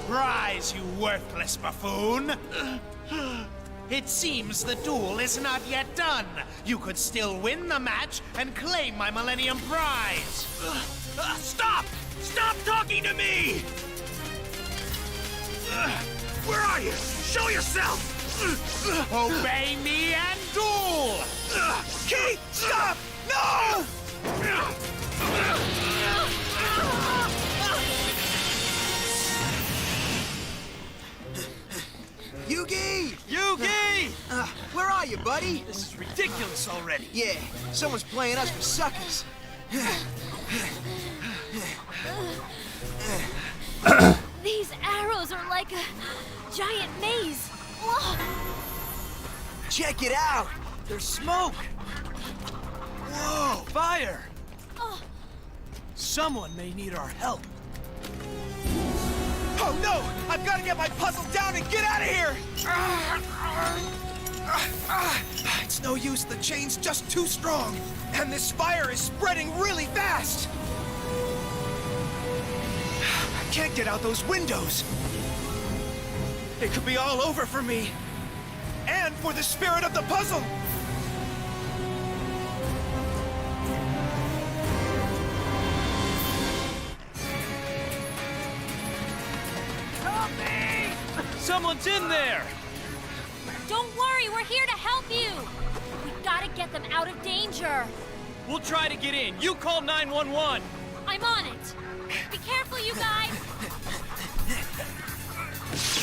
Speaker 9: Rise, you worthless buffoon! It seems the duel is not yet done. You could still win the match and claim my Millennium Prize.
Speaker 10: Stop! Stop talking to me! Where are you? Show yourself!
Speaker 9: Obey me and duel!
Speaker 8: Keith, stop! No!
Speaker 11: Yugi!
Speaker 9: Yugi!
Speaker 11: Where are you, buddy?
Speaker 9: This is ridiculous already.
Speaker 11: Yeah, someone's playing us for suckers.
Speaker 12: These arrows are like a giant maze. Whoa.
Speaker 11: Check it out! There's smoke!
Speaker 9: Whoa! Fire! Someone may need our help.
Speaker 8: Oh no! I've got to get my puzzle down and get out of here! It's no use, the chain's just too strong. And this fire is spreading really fast! I can't get out those windows! It could be all over for me. And for the spirit of the puzzle!
Speaker 9: Someone's in there!
Speaker 12: Don't worry, we're here to help you. We gotta get them out of danger.
Speaker 9: We'll try to get in. You call 911.
Speaker 12: I'm on it. Be careful, you guys.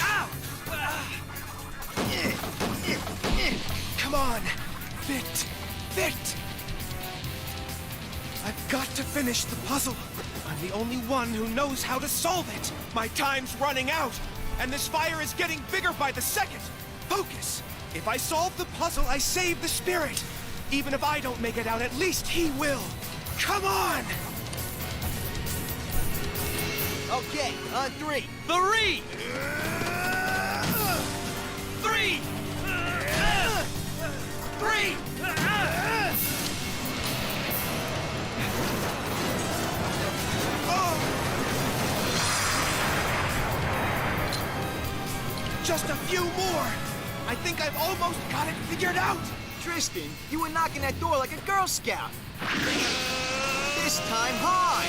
Speaker 8: Ow! Come on! Fit! Fit! I've got to finish the puzzle. I'm the only one who knows how to solve it. My time's running out, and this fire is getting bigger by the second. Focus! If I solve the puzzle, I save the spirit. Even if I don't make it out, at least he will. Come on!
Speaker 11: Okay, on 3.
Speaker 9: 3! 3! 3!
Speaker 8: Just a few more. I think I've almost got it figured out.
Speaker 11: Tristan, you were knocking that door like a Girl Scout. This time hard.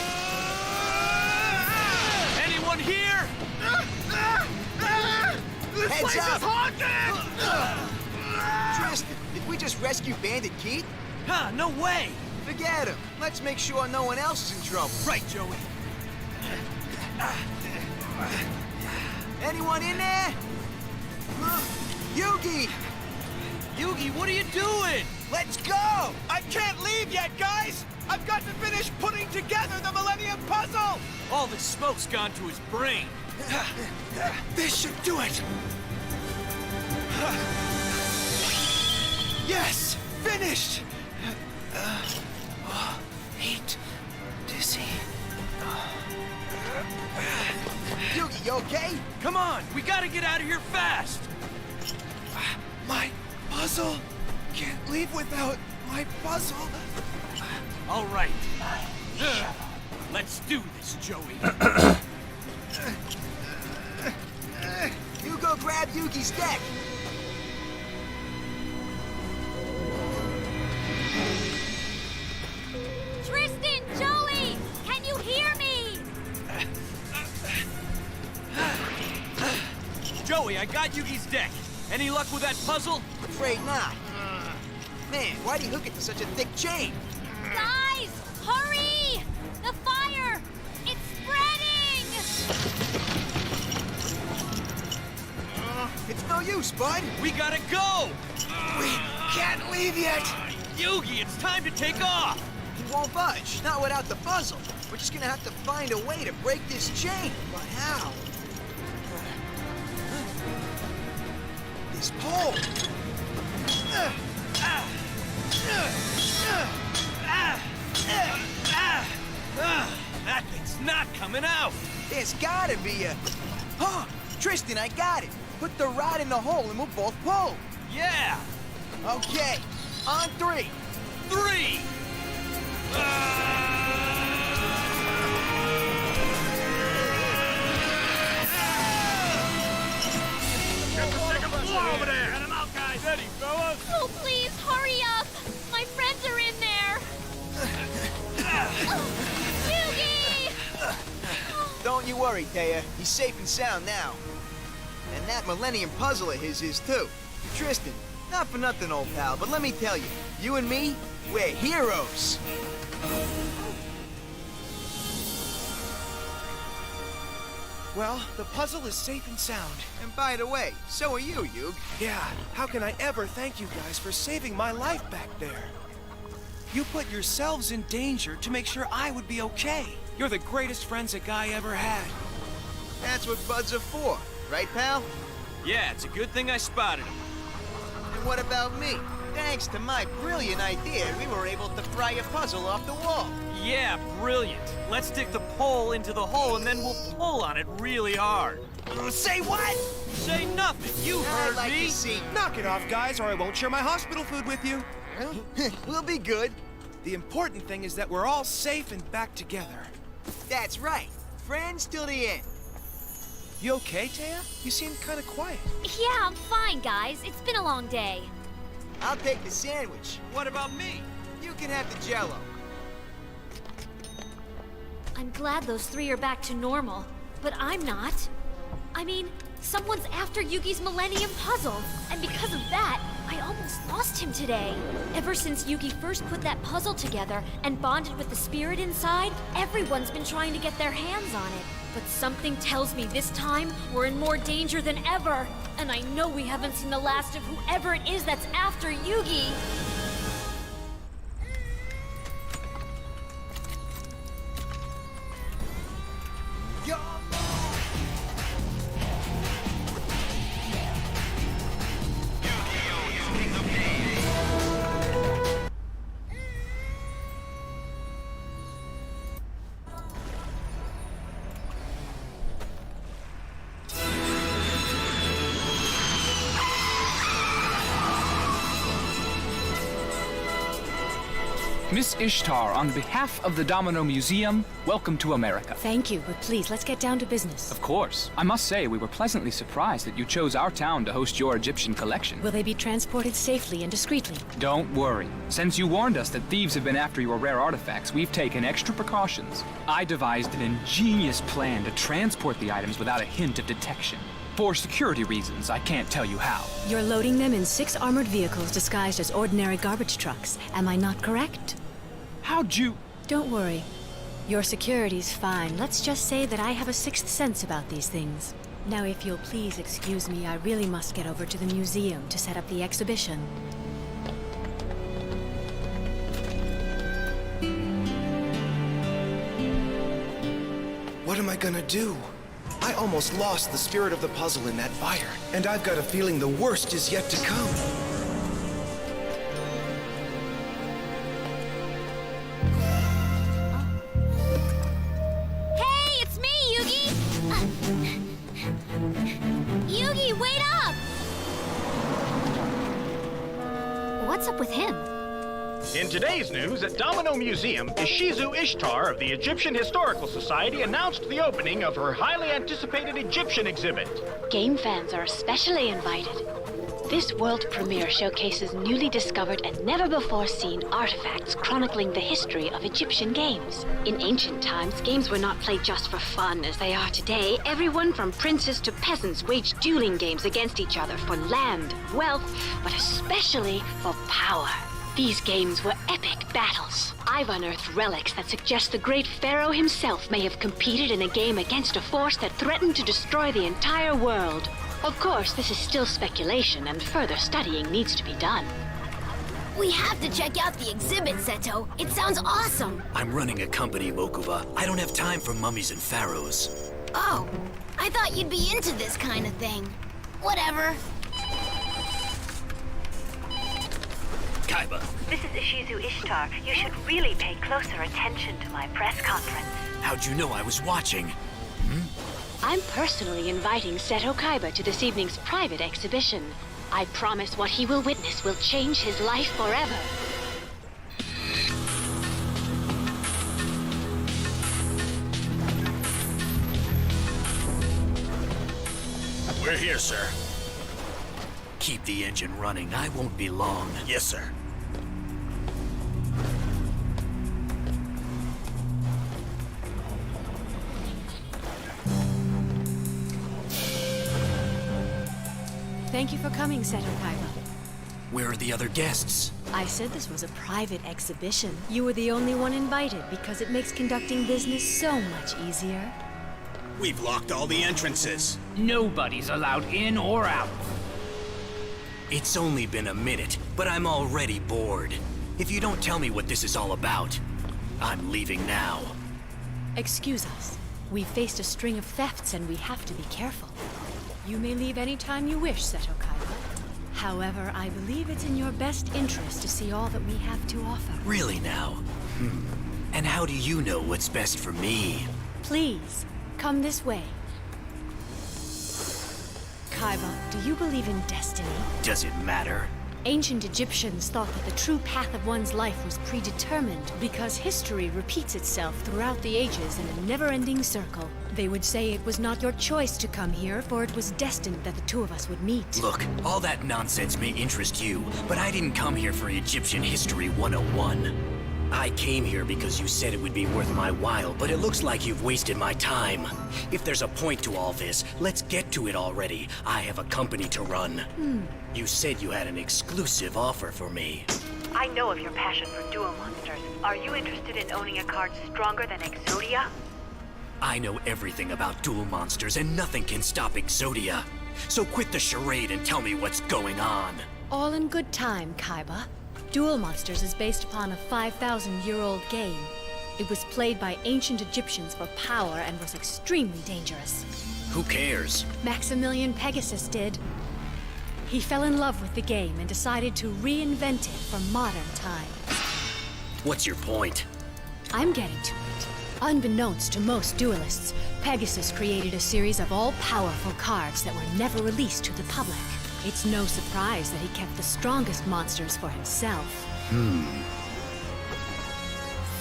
Speaker 9: Anyone here?
Speaker 8: This
Speaker 11: Heads
Speaker 8: place
Speaker 11: up.
Speaker 8: is haunted!
Speaker 11: Tristan, did we just rescue Bandit Keith?
Speaker 9: Huh, no way!
Speaker 11: Forget him. Let's make sure no one else is in trouble.
Speaker 9: Right, Joey.
Speaker 11: Anyone in there? Yugi!
Speaker 9: Yugi, what are you doing?
Speaker 11: Let's go!
Speaker 8: I can't leave yet, guys! I've got to finish putting together the Millennium Puzzle!
Speaker 9: All the smoke's gone to his brain.
Speaker 8: This should do it! Yes! Finished! Heat. Dizzy.
Speaker 11: Yugi, you okay?
Speaker 9: Come on, we gotta get out of here fast.
Speaker 8: My puzzle! Can't leave without my puzzle!
Speaker 9: All right. Let's do this, Joey.
Speaker 11: You go grab Yugi's deck.
Speaker 12: Tristan, Joey, can you hear me?
Speaker 9: Joey, I got Yugi's deck. Any luck with that puzzle?
Speaker 11: Afraid not. Man, why'd he hook it to such a thick chain?
Speaker 12: Guys, hurry! The fire! It's spreading!
Speaker 11: It's no use, bud.
Speaker 9: We gotta go!
Speaker 8: We can't leave yet!
Speaker 9: Yugi, it's time to take off!
Speaker 11: He won't budge. Not without the puzzle. We're just gonna have to find a way to break this chain. But how? This pole.
Speaker 9: That thing's not coming out!
Speaker 11: There's gotta be a... Huh! Tristan, I got it. Put the rod in the hole and we'll both pull.
Speaker 9: Yeah!
Speaker 11: Okay. On 3.
Speaker 9: 3!
Speaker 5: Over there! Get him out, guys! Steady, fellas!
Speaker 12: Oh, please, hurry up! My friends are in there! Yugi!
Speaker 11: Don't you worry, Taya. He's safe and sound now. that Millennium Puzzle of his is, too. Tristan, not for nothing, old pal, but let me tell you, you and me, we're heroes.
Speaker 8: Well, the puzzle is safe and sound.
Speaker 11: And by the way, so are you, Yug.
Speaker 8: Yeah, how can I ever thank you guys for saving my life back there? You put yourselves in danger to make sure I would be okay. You're the greatest friends a guy ever had.
Speaker 11: That's what buds are for, right, pal?
Speaker 5: Yeah, it's a good thing I spotted him.
Speaker 11: And what about me? Thanks to my brilliant idea, we were able to pry a puzzle off the wall.
Speaker 5: Yeah, brilliant. Let's stick the pole into the hole and then we'll pull on it really hard.
Speaker 11: Say what?
Speaker 5: Say nothing. You heard
Speaker 11: like
Speaker 5: me.
Speaker 11: to see.
Speaker 8: Knock it off, guys, or I won't share my hospital food with you.
Speaker 11: We'll be good.
Speaker 8: The important thing is that we're all safe and back together.
Speaker 11: That's right. Friends till the end.
Speaker 8: You okay, Taya? You seem kind of quiet.
Speaker 12: Yeah, I'm fine, guys. It's been a long day.
Speaker 11: I'll take the sandwich.
Speaker 5: What about me?
Speaker 11: You can have the Jell-O.
Speaker 12: I'm glad those three are back to normal, but I'm not. I mean, someone's after Yugi's Millennium Puzzle, and because of that, I almost lost him today. Ever since Yugi first put that puzzle together and bonded with the spirit inside, everyone's been trying to get their hands on it. But something tells me this time we're in more danger than ever, and I know we haven't seen the last of whoever it is that's after Yugi.
Speaker 13: Miss Ishtar, on behalf of the Domino Museum, welcome to America.
Speaker 14: Thank you, but please, let's get down to business.
Speaker 13: Of course. I must say, we were pleasantly surprised that you chose our town to host your Egyptian collection.
Speaker 14: Will they be transported safely and discreetly?
Speaker 13: Don't worry. Since you warned us that thieves have been after your rare artifacts, we've taken extra precautions. I devised an ingenious plan to transport the items without a hint of detection. For security reasons, I can't tell you how.
Speaker 14: You're loading them in 6 armored vehicles disguised as ordinary garbage trucks. Am I not correct?
Speaker 13: How'd you...
Speaker 14: Don't worry. Your security's fine. Let's just say that I have a sixth sense about these things. Now, if you'll please excuse me, I really must get over to the museum to set up the exhibition.
Speaker 8: What am I gonna do? I almost lost the spirit of the puzzle in that fire, and I've got a feeling the worst is yet to come.
Speaker 12: Hey, it's me, Yugi! Yugi, wait up! What's up with him?
Speaker 15: In today's news, at Domino Museum, Ishizu Ishtar of the Egyptian Historical Society announced the opening of her highly anticipated Egyptian exhibit.
Speaker 16: Game fans are especially invited. This world premiere showcases newly discovered and never-before-seen artifacts chronicling the history of Egyptian games. In ancient times, games were not played just for fun as they are today. Everyone from princes to peasants waged dueling games against each other for land, wealth, but especially for power. These games were epic battles. I've unearthed relics that suggest the great pharaoh himself may have competed in a game against a force that threatened to destroy the entire world. Of course, this is still speculation, and further studying needs to be done.
Speaker 12: We have to check out the exhibit, Seto. It sounds awesome.
Speaker 10: I'm running a company, Mokuba. I don't have time for mummies and pharaohs.
Speaker 12: Oh, I thought you'd be into this kind of thing. Whatever.
Speaker 10: Kaiba.
Speaker 17: This is Ishizu Ishtar. You should really pay closer attention to my press conference.
Speaker 10: How'd you know I was watching?
Speaker 16: I'm personally inviting Seto Kaiba to this evening's private exhibition. I promise what he will witness will change his life forever.
Speaker 10: We're here, sir. Keep the engine running. I won't be long. Yes, sir.
Speaker 14: Thank you for coming, Seto Kaiba.
Speaker 10: Where are the other guests?
Speaker 14: I said this was a private exhibition. You were the only one invited because it makes conducting business so much easier.
Speaker 10: We've locked all the entrances.
Speaker 13: Nobody's allowed in or out.
Speaker 10: It's only been a minute, but I'm already bored. If you don't tell me what this is all about, I'm leaving now.
Speaker 14: Excuse us. We've faced a string of thefts and we have to be careful. You may leave any time you wish, Seto Kaiba. However, I believe it's in your best interest to see all that we have to offer.
Speaker 10: Really now? And how do you know what's best for me?
Speaker 14: Please, come this way. Kaiba, do you believe in destiny?
Speaker 10: Does it matter?
Speaker 14: Ancient Egyptians thought that the true path of one's life was predetermined because history repeats itself throughout the ages in a never-ending circle. They would say it was not your choice to come here, for it was destined that the two of us would meet.
Speaker 10: Look, all that nonsense may interest you, but I didn't come here for Egyptian History 101. I came here because you said it would be worth my while, but it looks like you've wasted my time. If there's a point to all this, let's get to it already. I have a company to run. You said you had an exclusive offer for me.
Speaker 17: I know of your passion for duel monsters. Are you interested in owning a card stronger than Exodia?
Speaker 10: I know everything about duel monsters and nothing can stop Exodia. So quit the charade and tell me what's going on.
Speaker 14: All in good time, Kaiba. Duel Monsters is based upon a 5,000-year-old game. It was played by ancient Egyptians for power and was extremely dangerous.
Speaker 10: Who cares?
Speaker 14: Maximilian Pegasus did. He fell in love with the game and decided to reinvent it for modern times.
Speaker 10: What's your point?
Speaker 14: I'm getting to it. Unbeknownst to most duelists, Pegasus created a series of all-powerful cards that were never released to the public. It's no surprise that he kept the strongest monsters for himself.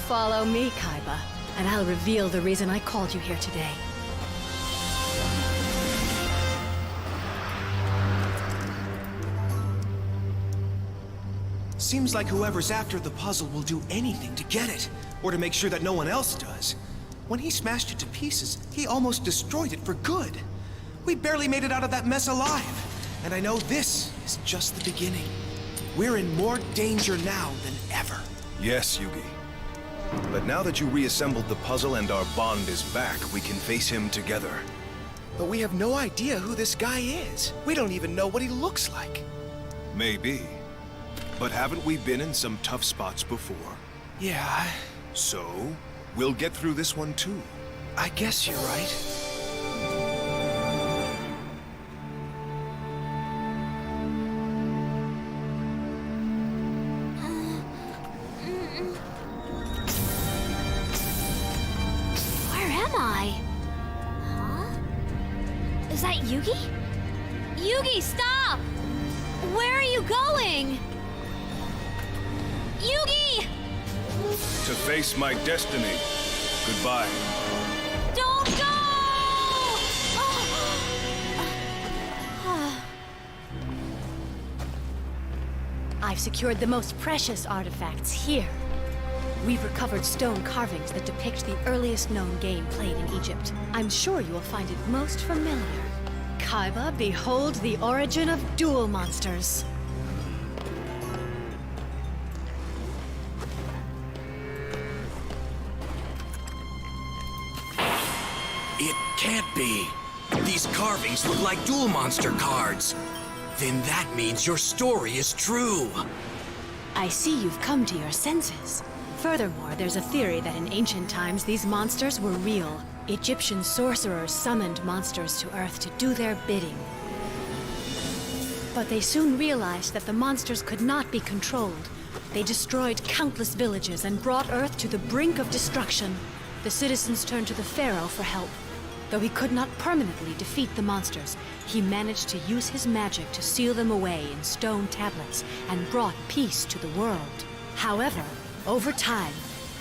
Speaker 14: Follow me, Kaiba, and I'll reveal the reason I called you here today.
Speaker 8: Seems like whoever's after the puzzle will do anything to get it, or to make sure that no one else does. When he smashed it to pieces, he almost destroyed it for good. We barely made it out of that mess alive. And I know this is just the beginning. We're in more danger now than ever.
Speaker 3: Yes, Yugi. But now that you reassembled the puzzle and our bond is back, we can face him together.
Speaker 8: But we have no idea who this guy is. We don't even know what he looks like.
Speaker 3: Maybe. But haven't we been in some tough spots before?
Speaker 8: Yeah.
Speaker 3: So, we'll get through this one too.
Speaker 8: I guess you're right.
Speaker 12: Is that Yugi? Yugi, stop! Where are you going? Yugi!
Speaker 3: To face my destiny. Goodbye.
Speaker 12: Don't go!
Speaker 14: I've secured the most precious artifacts here. We've recovered stone carvings that depict the earliest known game played in Egypt. I'm sure you will find it most familiar. Kaiba, behold the origin of duel monsters.
Speaker 10: It can't be. These carvings look like duel monster cards. Then that means your story is true.
Speaker 14: I see you've come to your senses. Furthermore, there's a theory that in ancient times these monsters were real. Egyptian sorcerers summoned monsters to Earth to do their bidding. But they soon realized that the monsters could not be controlled. They destroyed countless villages and brought Earth to the brink of destruction. The citizens turned to the Pharaoh for help. Though he could not permanently defeat the monsters, he managed to use his magic to seal them away in stone tablets and brought peace to the world. However, over time,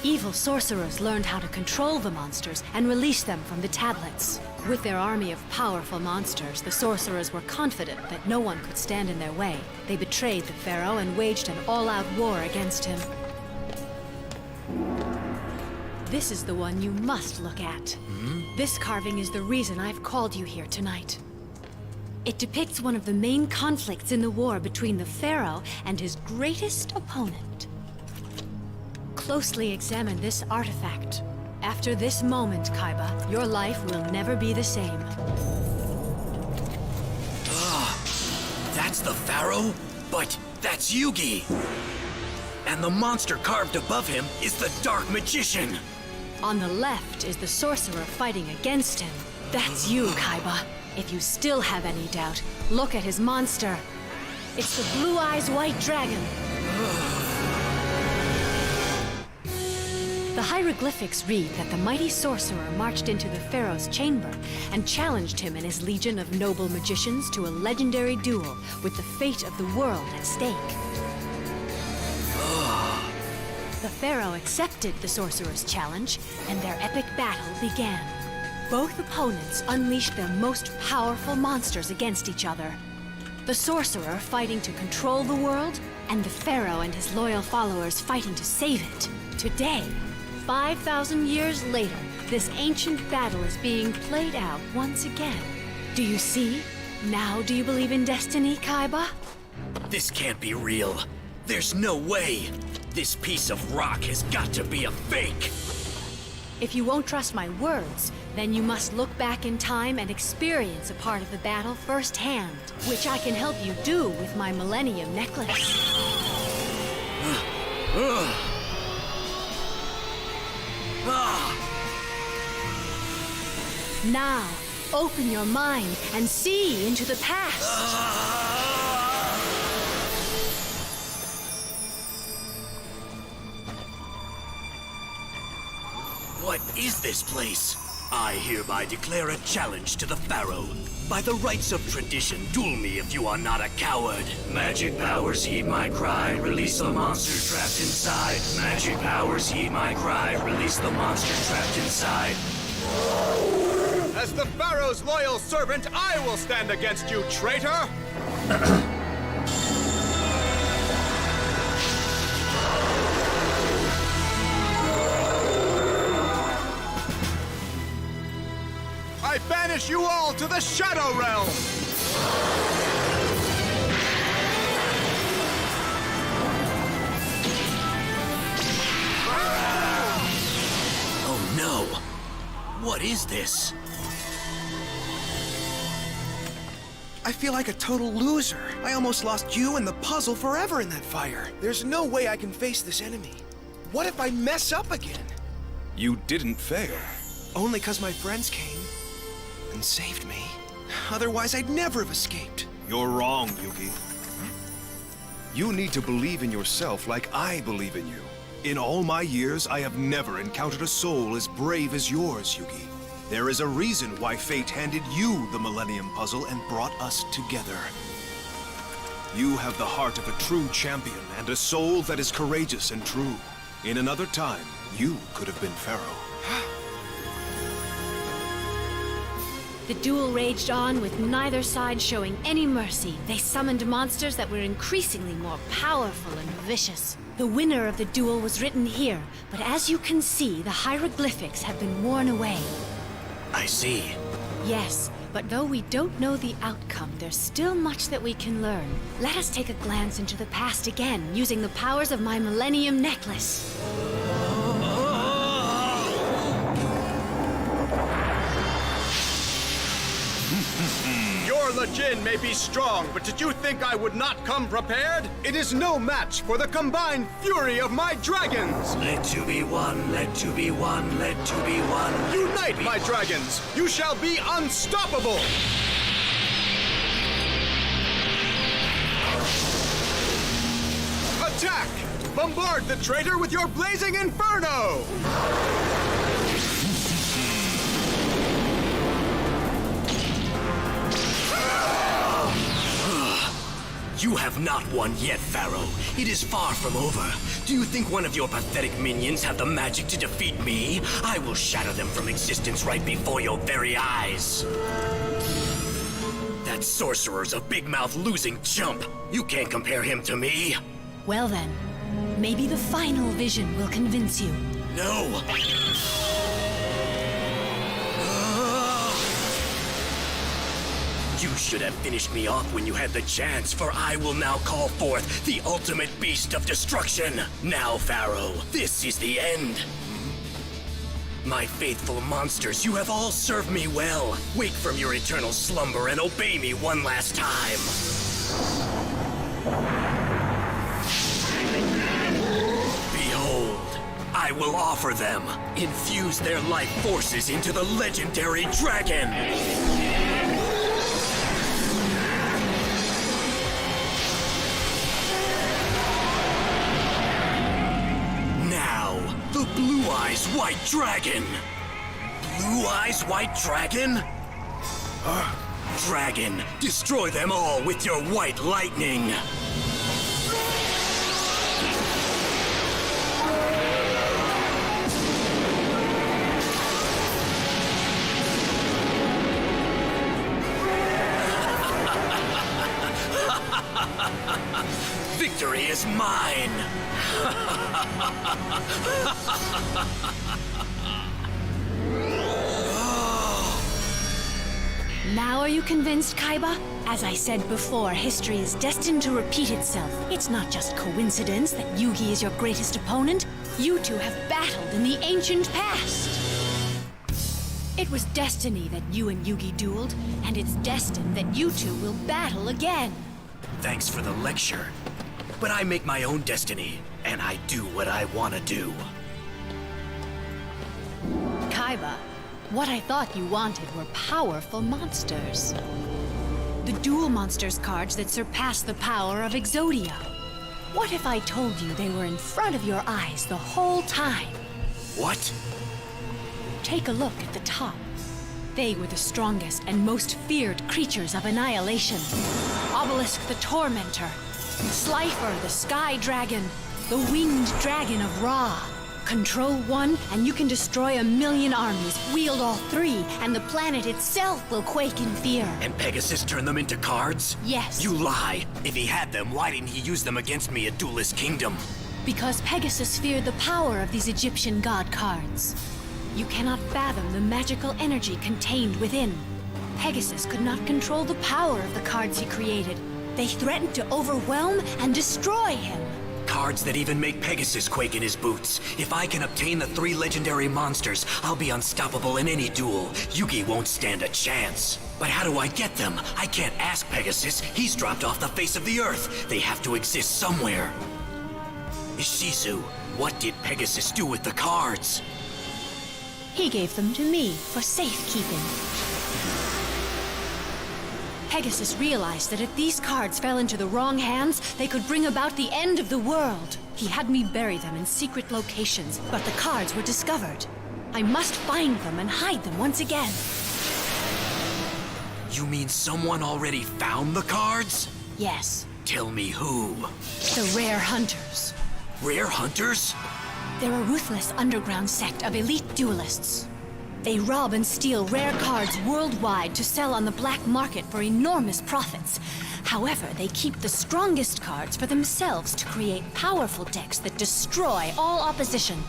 Speaker 14: evil sorcerers learned how to control the monsters and release them from the tablets. With their army of powerful monsters, the sorcerers were confident that no one could stand in their way. They betrayed the Pharaoh and waged an all-out war against him. This is the one you must look at. This carving is the reason I've called you here tonight. It depicts one of the main conflicts in the war between the Pharaoh and his greatest opponent. Closely examine this artifact. After this moment, Kaiba, your life will never be the same.
Speaker 10: That's the Pharaoh? But that's Yugi! And the monster carved above him is the Dark Magician!
Speaker 14: On the left is the sorcerer fighting against him. That's you, Kaiba. If you still have any doubt, look at his monster. It's the Blue Eyes White Dragon. The hieroglyphics read that the mighty sorcerer marched into the Pharaoh's chamber and challenged him and his legion of noble magicians to a legendary duel with the fate of the world at stake. The Pharaoh accepted the sorcerer's challenge, and their epic battle began. Both opponents unleashed their most powerful monsters against each other. The sorcerer fighting to control the world, and the Pharaoh and his loyal followers fighting to save it. Today, 5,000 years later, this ancient battle is being played out once again. Do you see? Now do you believe in destiny, Kaiba?
Speaker 10: This can't be real. There's no way. This piece of rock has got to be a fake.
Speaker 14: If you won't trust my words, then you must look back in time and experience a part of the battle firsthand, which I can help you do with my Millennium Necklace. Now, open your mind and see into the past.
Speaker 10: What is this place? I hereby declare a challenge to the Pharaoh. By the rights of tradition, duel me if you are not a coward. Magic powers heed my cry, release the monster trapped inside. Magic powers heed my cry, release the monster trapped inside.
Speaker 18: As the Pharaoh's loyal servant, I will stand against you, traitor! I banish you all to the Shadow Realm!
Speaker 10: Oh no! What is this?
Speaker 8: I feel like a total loser. I almost lost you and the puzzle forever in that fire. There's no way I can face this enemy. What if I mess up again?
Speaker 3: You didn't fail.
Speaker 8: Only because my friends came and saved me. Otherwise, I'd never have escaped.
Speaker 3: You're wrong, Yugi. You need to believe in yourself like I believe in you. In all my years, I have never encountered a soul as brave as yours, Yugi. There is a reason why fate handed you the Millennium Puzzle and brought us together. You have the heart of a true champion and a soul that is courageous and true. In another time, you could have been Pharaoh.
Speaker 14: The duel raged on with neither side showing any mercy. They summoned monsters that were increasingly more powerful and vicious. The winner of the duel was written here, but as you can see, the hieroglyphics have been worn away.
Speaker 10: I see.
Speaker 14: Yes, but though we don't know the outcome, there's still much that we can learn. Let us take a glance into the past again, using the powers of my Millennium Necklace.
Speaker 18: Your Lejin may be strong, but did you think I would not come prepared? It is no match for the combined fury of my dragons!
Speaker 10: Let two be one, let two be one, let two be one.
Speaker 18: Unite, my dragons! You shall be unstoppable! Attack! Bombard the traitor with your blazing inferno!
Speaker 10: You have not won yet, Pharaoh. It is far from over. Do you think one of your pathetic minions have the magic to defeat me? I will shatter them from existence right before your very eyes. That sorcerer's a big-mouth losing chump. You can't compare him to me.
Speaker 14: Well then, maybe the final vision will convince you.
Speaker 10: No! You should have finished me off when you had the chance, for I will now call forth the ultimate beast of destruction. Now, Pharaoh, this is the end. My faithful monsters, you have all served me well. Wake from your eternal slumber and obey me one last time. Behold, I will offer them. Infuse their life forces into the legendary dragon. Now, the Blue Eyes White Dragon. Blue Eyes White Dragon? Dragon, destroy them all with your white lightning. Victory is mine!
Speaker 14: Now are you convinced, Kaiba? As I said before, history is destined to repeat itself. It's not just coincidence that Yugi is your greatest opponent. You two have battled in the ancient past. It was destiny that you and Yugi dueled, and it's destined that you two will battle again.
Speaker 10: Thanks for the lecture. But I make my own destiny, and I do what I want to do.
Speaker 14: Kaiba, what I thought you wanted were powerful monsters. The Duel Monsters cards that surpass the power of Exodia. What if I told you they were in front of your eyes the whole time?
Speaker 10: What?
Speaker 14: Take a look at the top. They were the strongest and most feared creatures of Annihilation. Obelisk the Tormentor, Slifer the Sky Dragon, the Winged Dragon of Ra. Control one, and you can destroy 1,000,000 armies. Wield all three, and the planet itself will quake in fear.
Speaker 10: And Pegasus turned them into cards?
Speaker 14: Yes.
Speaker 10: You lie. If he had them, why didn't he use them against me at Duelist Kingdom?
Speaker 14: Because Pegasus feared the power of these Egyptian god cards. You cannot fathom the magical energy contained within. Pegasus could not control the power of the cards he created. They threatened to overwhelm and destroy him.
Speaker 10: Cards that even make Pegasus quake in his boots. If I can obtain the 3 legendary monsters, I'll be unstoppable in any duel. Yugi won't stand a chance. But how do I get them? I can't ask Pegasus. He's dropped off the face of the earth. They have to exist somewhere. Ishizu, what did Pegasus do with the cards?
Speaker 14: He gave them to me for safekeeping. Pegasus realized that if these cards fell into the wrong hands, they could bring about the end of the world. He had me bury them in secret locations, but the cards were discovered. I must find them and hide them once again.
Speaker 10: You mean someone already found the cards?
Speaker 14: Yes.
Speaker 10: Tell me who.
Speaker 14: The Rare Hunters.
Speaker 10: Rare Hunters?
Speaker 14: They're a ruthless underground sect of elite duelists. They rob and steal rare cards worldwide to sell on the black market for enormous profits. However, they keep the strongest cards for themselves to create powerful decks that destroy all opposition.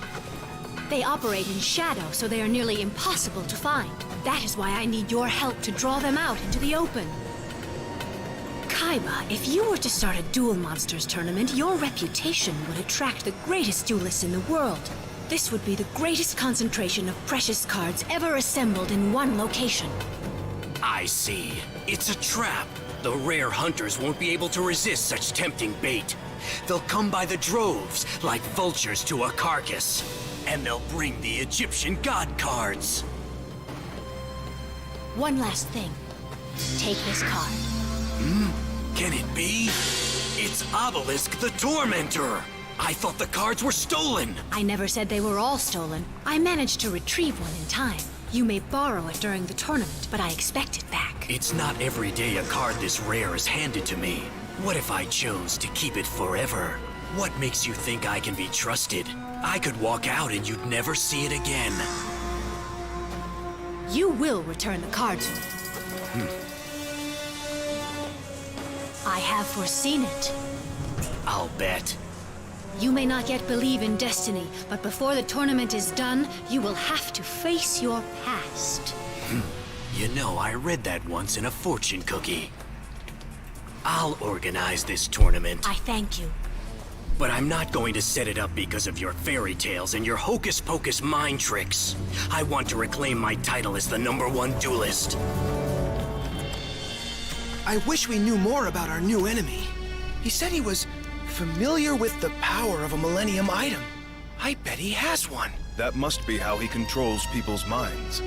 Speaker 14: They operate in shadow, so they are nearly impossible to find. That is why I need your help to draw them out into the open. Kaiba, if you were to start a Duel Monsters tournament, your reputation would attract the greatest duelists in the world. This would be the greatest concentration of precious cards ever assembled in one location.
Speaker 10: I see. It's a trap. The Rare Hunters won't be able to resist such tempting bait. They'll come by the droves, like vultures to a carcass. And they'll bring the Egyptian god cards.
Speaker 14: One last thing. Take this card.
Speaker 10: Can it be? It's Obelisk the Tormentor! I thought the cards were stolen!
Speaker 14: I never said they were all stolen. I managed to retrieve one in time. You may borrow it during the tournament, but I expect it back.
Speaker 10: It's not every day a card this rare is handed to me. What if I chose to keep it forever? What makes you think I can be trusted? I could walk out and you'd never see it again.
Speaker 14: You will return the cards. I have foreseen it.
Speaker 10: I'll bet.
Speaker 14: You may not yet believe in destiny, but before the tournament is done, you will have to face your past.
Speaker 10: You know, I read that once in a fortune cookie. I'll organize this tournament.
Speaker 14: I thank you.
Speaker 10: But I'm not going to set it up because of your fairy tales and your hocus-pocus mind tricks. I want to reclaim my title as the #1 duelist.
Speaker 8: I wish we knew more about our new enemy. He said he was familiar with the power of a Millennium item. I bet he has one.
Speaker 3: That must be how he controls people's minds.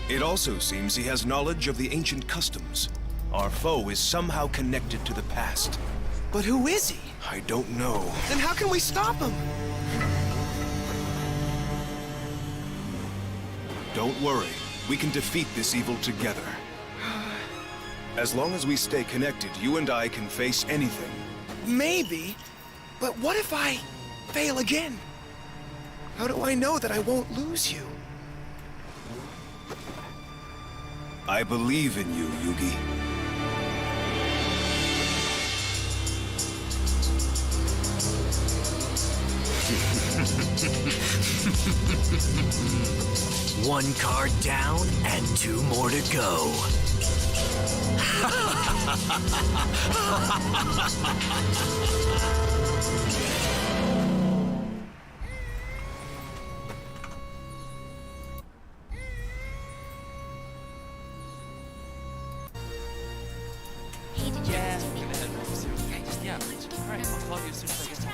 Speaker 3: It also seems he has knowledge of the ancient customs. Our foe is somehow connected to the past.
Speaker 8: But who is he?
Speaker 3: I don't know.
Speaker 8: Then how can we stop him?
Speaker 3: Don't worry. We can defeat this evil together. As long as we stay connected, you and I can face anything.
Speaker 8: Maybe. But what if I fail again? How do I know that I won't lose you?
Speaker 3: I believe in you, Yugi.
Speaker 10: One card down and 2 more to go.
Speaker 5: Yeah, please. All right, I'll call you as soon as I get to the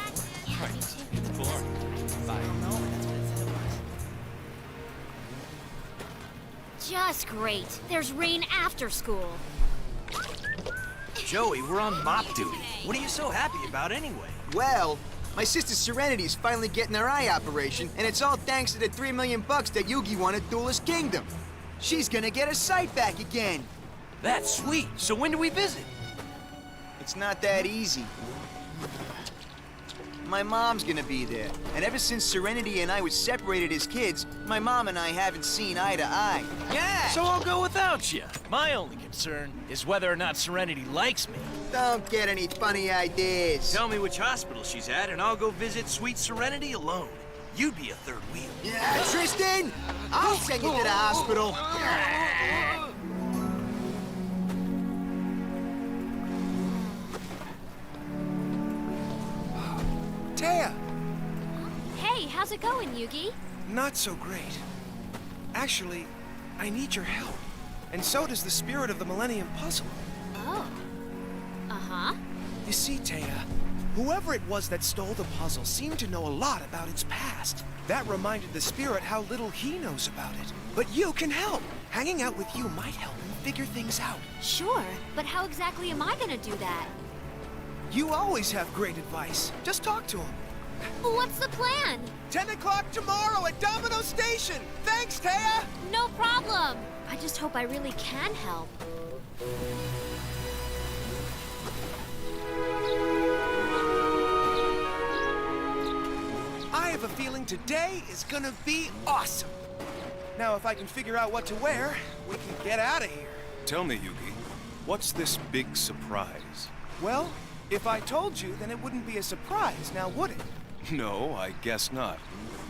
Speaker 5: All right, cool. Bye.
Speaker 12: Just great. There's rain after school.
Speaker 9: Joey, we're on mop duty. What are you so happy about anyway?
Speaker 11: Well, my sister Serenity's finally getting her eye operation, and it's all thanks to the $3 million that Yugi won at Duelist Kingdom. She's gonna get her sight back again.
Speaker 9: That's sweet. So when do we visit?
Speaker 11: It's not that easy. My mom's gonna be there, and ever since Serenity and I were separated as kids, my mom and I haven't seen eye to eye. Yeah!
Speaker 9: So I'll go without you. My only concern is whether or not Serenity likes me.
Speaker 11: Don't get any funny ideas.
Speaker 9: Tell me which hospital she's at, and I'll go visit sweet Serenity alone. You'd be a third wheel.
Speaker 11: Yeah, Tristan! I'll send you to the hospital.
Speaker 8: Taya!
Speaker 12: Hey, how's it going, Yugi?
Speaker 8: Not so great. Actually, I need your help. And so does the spirit of the Millennium Puzzle.
Speaker 12: Oh. Uh-huh.
Speaker 8: You see, Taya, whoever it was that stole the puzzle seemed to know a lot about its past. That reminded the spirit how little he knows about it. But you can help. Hanging out with you might help him figure things out.
Speaker 12: Sure, but how exactly am I gonna do that?
Speaker 8: You always have great advice. Just talk to him.
Speaker 12: What's the plan?
Speaker 8: 10 o'clock tomorrow at Domino Station! Thanks, Taya!
Speaker 12: No problem! I just hope I really can help.
Speaker 8: I have a feeling today is gonna be awesome. Now, if I can figure out what to wear, we can get out of here.
Speaker 3: Tell me, Yugi, what's this big surprise?
Speaker 8: Well, if I told you, then it wouldn't be a surprise, now would it?
Speaker 3: No, I guess not.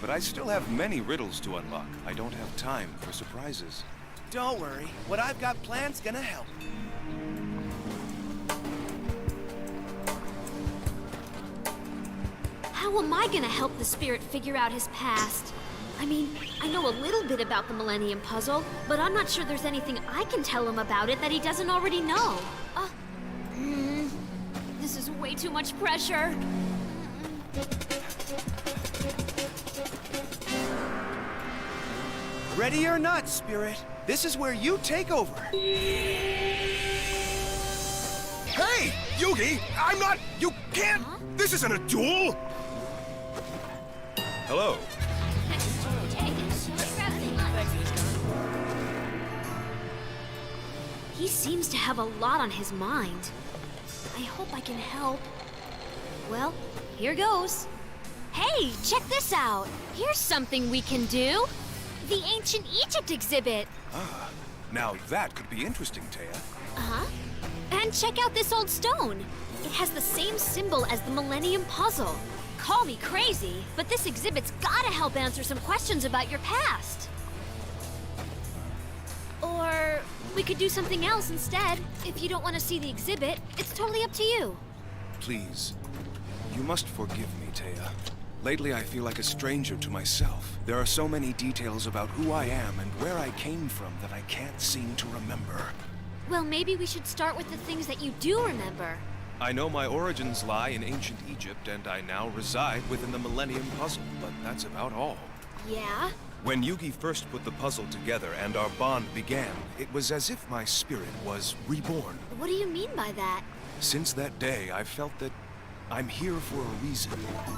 Speaker 3: But I still have many riddles to unlock. I don't have time for surprises.
Speaker 8: Don't worry. What I've got planned's gonna help.
Speaker 12: How am I gonna help the spirit figure out his past? I mean, I know a little bit about the Millennium Puzzle, but I'm not sure there's anything I can tell him about it that he doesn't already know. This is way too much pressure.
Speaker 8: Ready or not, Spirit, this is where you take over.
Speaker 3: Hey! Yugi! I'm not... You can't... This isn't a duel! Hello.
Speaker 12: He seems to have a lot on his mind. I hope I can help. Well, here goes. Hey, check this out. Here's something we can do. The Ancient Egypt exhibit.
Speaker 3: Ah, now that could be interesting, Taya.
Speaker 12: Uh-huh. And check out this old stone. It has the same symbol as the Millennium Puzzle. Call me crazy, but this exhibit's gotta help answer some questions about your past. Or We could do something else instead. If you don't want to see the exhibit, it's totally up to you.
Speaker 3: Please, you must forgive me, Taya. Lately, I feel like a stranger to myself. There are so many details about who I am and where I came from that I can't seem to remember.
Speaker 12: Well, maybe we should start with the things that you do remember.
Speaker 3: I know my origins lie in ancient Egypt, and I now reside within the Millennium Puzzle, but that's about all.
Speaker 12: Yeah?
Speaker 3: When Yugi first put the puzzle together and our bond began, it was as if my spirit was reborn.
Speaker 12: What do you mean by that?
Speaker 3: Since that day, I've felt that I'm here for a reason.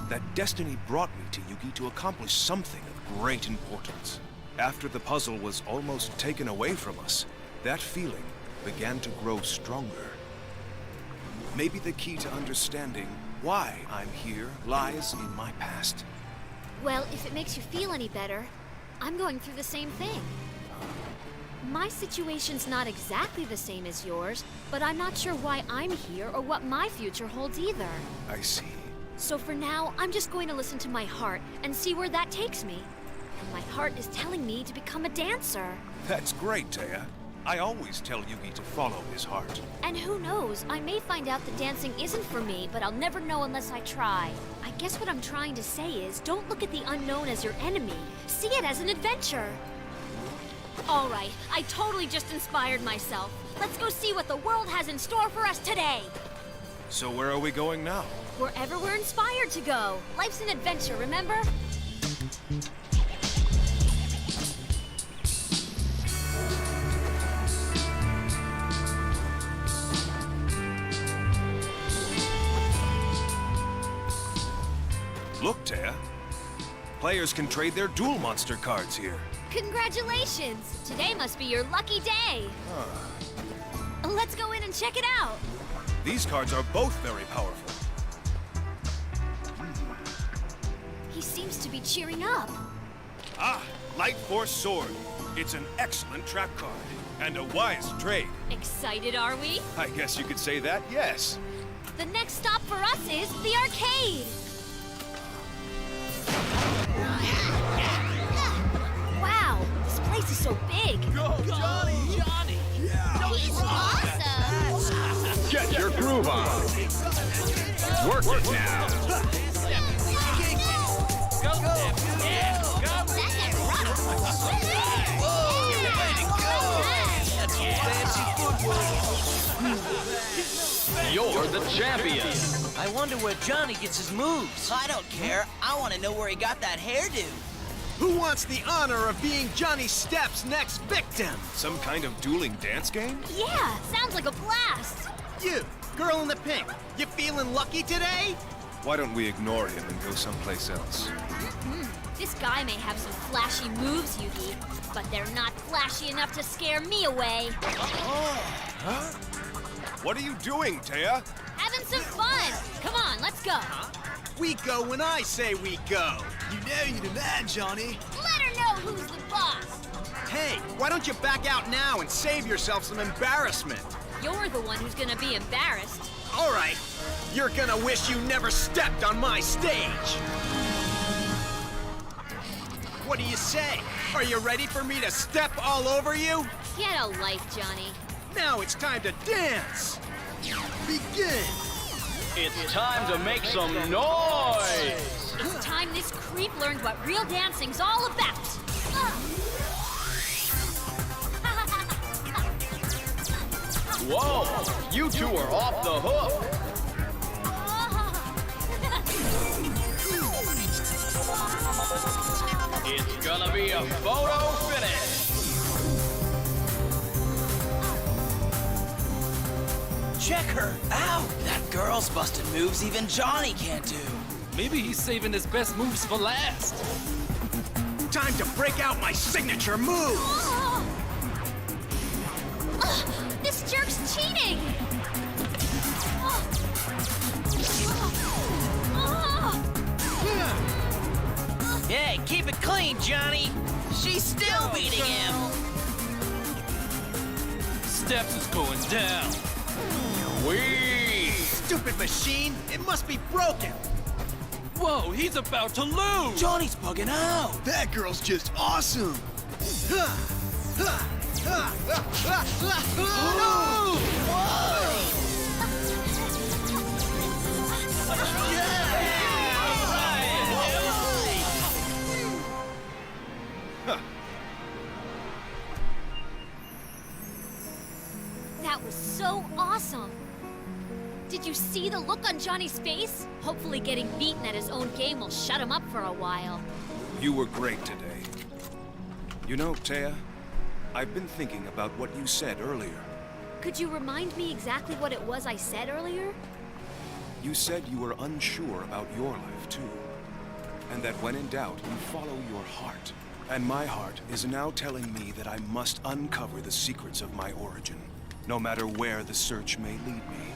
Speaker 3: That destiny brought me to Yugi to accomplish something of great importance. After the puzzle was almost taken away from us, that feeling began to grow stronger. Maybe the key to understanding why I'm here lies in my past.
Speaker 12: Well, if it makes you feel any better, I'm going through the same thing. My situation's not exactly the same as yours, but I'm not sure why I'm here or what my future holds either.
Speaker 3: I see.
Speaker 12: So for now, I'm just going to listen to my heart and see where that takes me. And my heart is telling me to become a dancer.
Speaker 3: That's great, Taya. I always tell Yugi to follow his heart.
Speaker 12: And who knows, I may find out that dancing isn't for me, but I'll never know unless I try. I guess what I'm trying to say is, don't look at the unknown as your enemy. See it as an adventure. All right, I totally just inspired myself. Let's go see what the world has in store for us today.
Speaker 3: So where are we going now?
Speaker 12: Wherever we're inspired to go. Life's an adventure, remember?
Speaker 3: Look, Taya. Players can trade their Duel Monster cards here.
Speaker 12: Congratulations! Today must be your lucky day. Let's go in and check it out.
Speaker 3: These cards are both very powerful.
Speaker 12: He seems to be cheering up.
Speaker 3: Ah, Light Force Sword. It's an excellent trap card, and a wise trade.
Speaker 12: Excited, are we?
Speaker 3: I guess you could say that, yes.
Speaker 12: The next stop for us is the arcade. Wow, this place is so big.
Speaker 15: Go, Johnny!
Speaker 12: Johnny! He's awesome!
Speaker 18: Get your groove on. Work it now.
Speaker 19: You're the champion.
Speaker 20: I wonder where Johnny gets his moves.
Speaker 21: I don't care. I want to know where he got that hairdo.
Speaker 18: Who wants the honor of being Johnny Step's next victim?
Speaker 3: Some kind of dueling dance game?
Speaker 12: Yeah, sounds like a blast.
Speaker 18: You, girl in the pink, you feeling lucky today?
Speaker 3: Why don't we ignore him and go someplace else?
Speaker 12: This guy may have some flashy moves, Yugi, but they're not flashy enough to scare me away.
Speaker 3: Huh? What are you doing, Taya?
Speaker 12: Having some fun. Come on, let's go.
Speaker 18: We go when I say we go.
Speaker 11: You know you're the man, Johnny.
Speaker 12: Let her know who's the boss.
Speaker 18: Hey, why don't you back out now and save yourself some embarrassment?
Speaker 12: You're the one who's gonna be embarrassed.
Speaker 18: All right, you're gonna wish you never stepped on my stage. What do you say? Are you ready for me to step all over you?
Speaker 12: Get a life, Johnny.
Speaker 18: Now it's time to dance. Begin.
Speaker 19: It's time to make some noise.
Speaker 12: It's time this creep learned what real dancing's all about.
Speaker 19: Whoa, you two are off the hook. It's gonna be a photo finish.
Speaker 21: Check her out. That girl's busting moves even Johnny can't do.
Speaker 5: Maybe he's saving his best moves for last.
Speaker 18: Time to break out my signature moves.
Speaker 12: This jerk's cheating.
Speaker 21: Hey, keep it clean, Johnny. She's still beating him.
Speaker 5: Steps is going down.
Speaker 18: Whee! Stupid machine! It must be broken!
Speaker 5: Whoa, he's about to lose!
Speaker 21: Johnny's bugging out!
Speaker 11: That girl's just awesome!
Speaker 12: That was so awesome! Did you see the look on Johnny's face? Hopefully getting beaten at his own game will shut him up for a while.
Speaker 3: You were great today. You know, Taya, I've been thinking about what you said earlier.
Speaker 12: Could you remind me exactly what it was I said earlier?
Speaker 3: You said you were unsure about your life, too. And that when in doubt, you follow your heart. And my heart is now telling me that I must uncover the secrets of my origin, no matter where the search may lead me.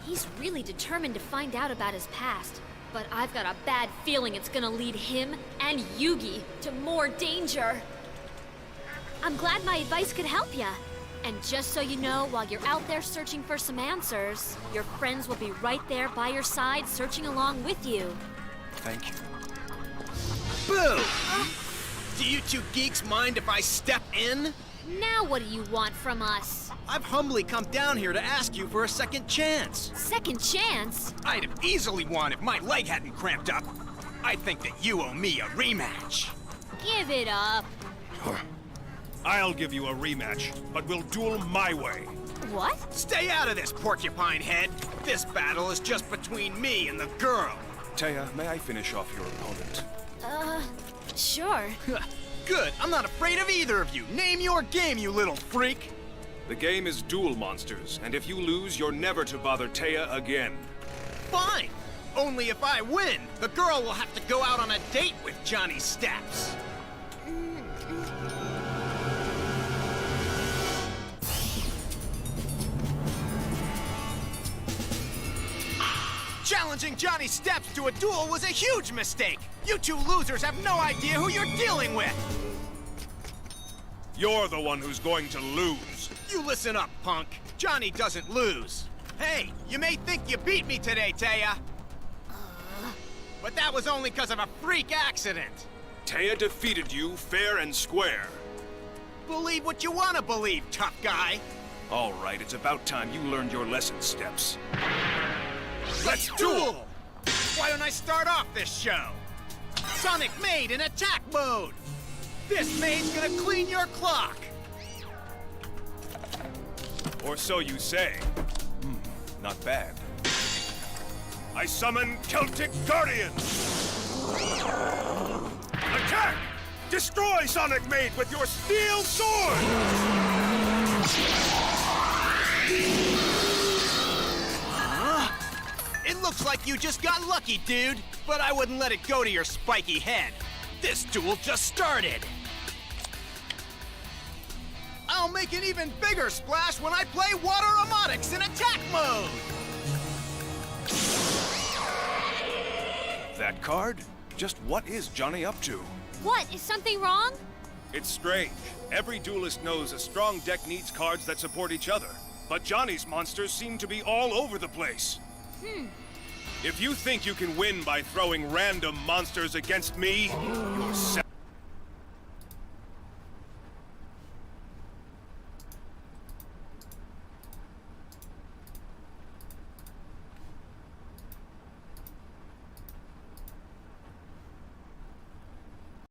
Speaker 12: He's really determined to find out about his past. But I've got a bad feeling it's gonna lead him and Yugi to more danger. I'm glad my advice could help ya. And just so you know, while you're out there searching for some answers, your friends will be right there by your side, searching along with you.
Speaker 3: Thank you.
Speaker 18: Boo! Do you two geeks mind if I step in?
Speaker 12: Now what do you want from us?
Speaker 18: I've humbly come down here to ask you for a second chance.
Speaker 12: Second chance?
Speaker 18: I'd have easily won if my leg hadn't cramped up. I think that you owe me a rematch.
Speaker 12: Give it up.
Speaker 3: I'll give you a rematch, but we'll duel my way.
Speaker 12: What?
Speaker 18: Stay out of this, porcupine head. This battle is just between me and the girl.
Speaker 3: Taya, may I finish off your opponent?
Speaker 12: Sure.
Speaker 18: Good, I'm not afraid of either of you. Name your game, you little freak.
Speaker 3: The game is Duel Monsters, and if you lose, you're never to bother Taya again.
Speaker 18: Fine. Only if I win, the girl will have to go out on a date with Johnny Steps. Challenging Johnny Steps to a duel was a huge mistake. You two losers have no idea who you're dealing with.
Speaker 3: You're the one who's going to lose.
Speaker 18: You listen up, punk. Johnny doesn't lose. Hey, you may think you beat me today, Taya. But that was only because of a freak accident.
Speaker 3: Taya defeated you fair and square.
Speaker 18: Believe what you want to believe, tough guy.
Speaker 3: All right, it's about time you learned your lesson, Steps.
Speaker 18: Let's duel! Why don't I start off this show? Sonic Maid in attack mode! This maid's gonna clean your clock!
Speaker 3: Or so you say. Not bad. I summon Celtic Guardians! Attack! Destroy Sonic Maid with your steel sword!
Speaker 18: It looks like you just got lucky, dude. But I wouldn't let it go to your spiky head. This duel just started. I'll make an even bigger splash when I play Water Omotics in attack mode!
Speaker 3: That card? Just what is Johnny up to?
Speaker 12: What? Is something wrong?
Speaker 3: It's strange. Every duelist knows a strong deck needs cards that support each other. But Johnny's monsters seem to be all over the place. If you think you can win by throwing random monsters against me, you're set.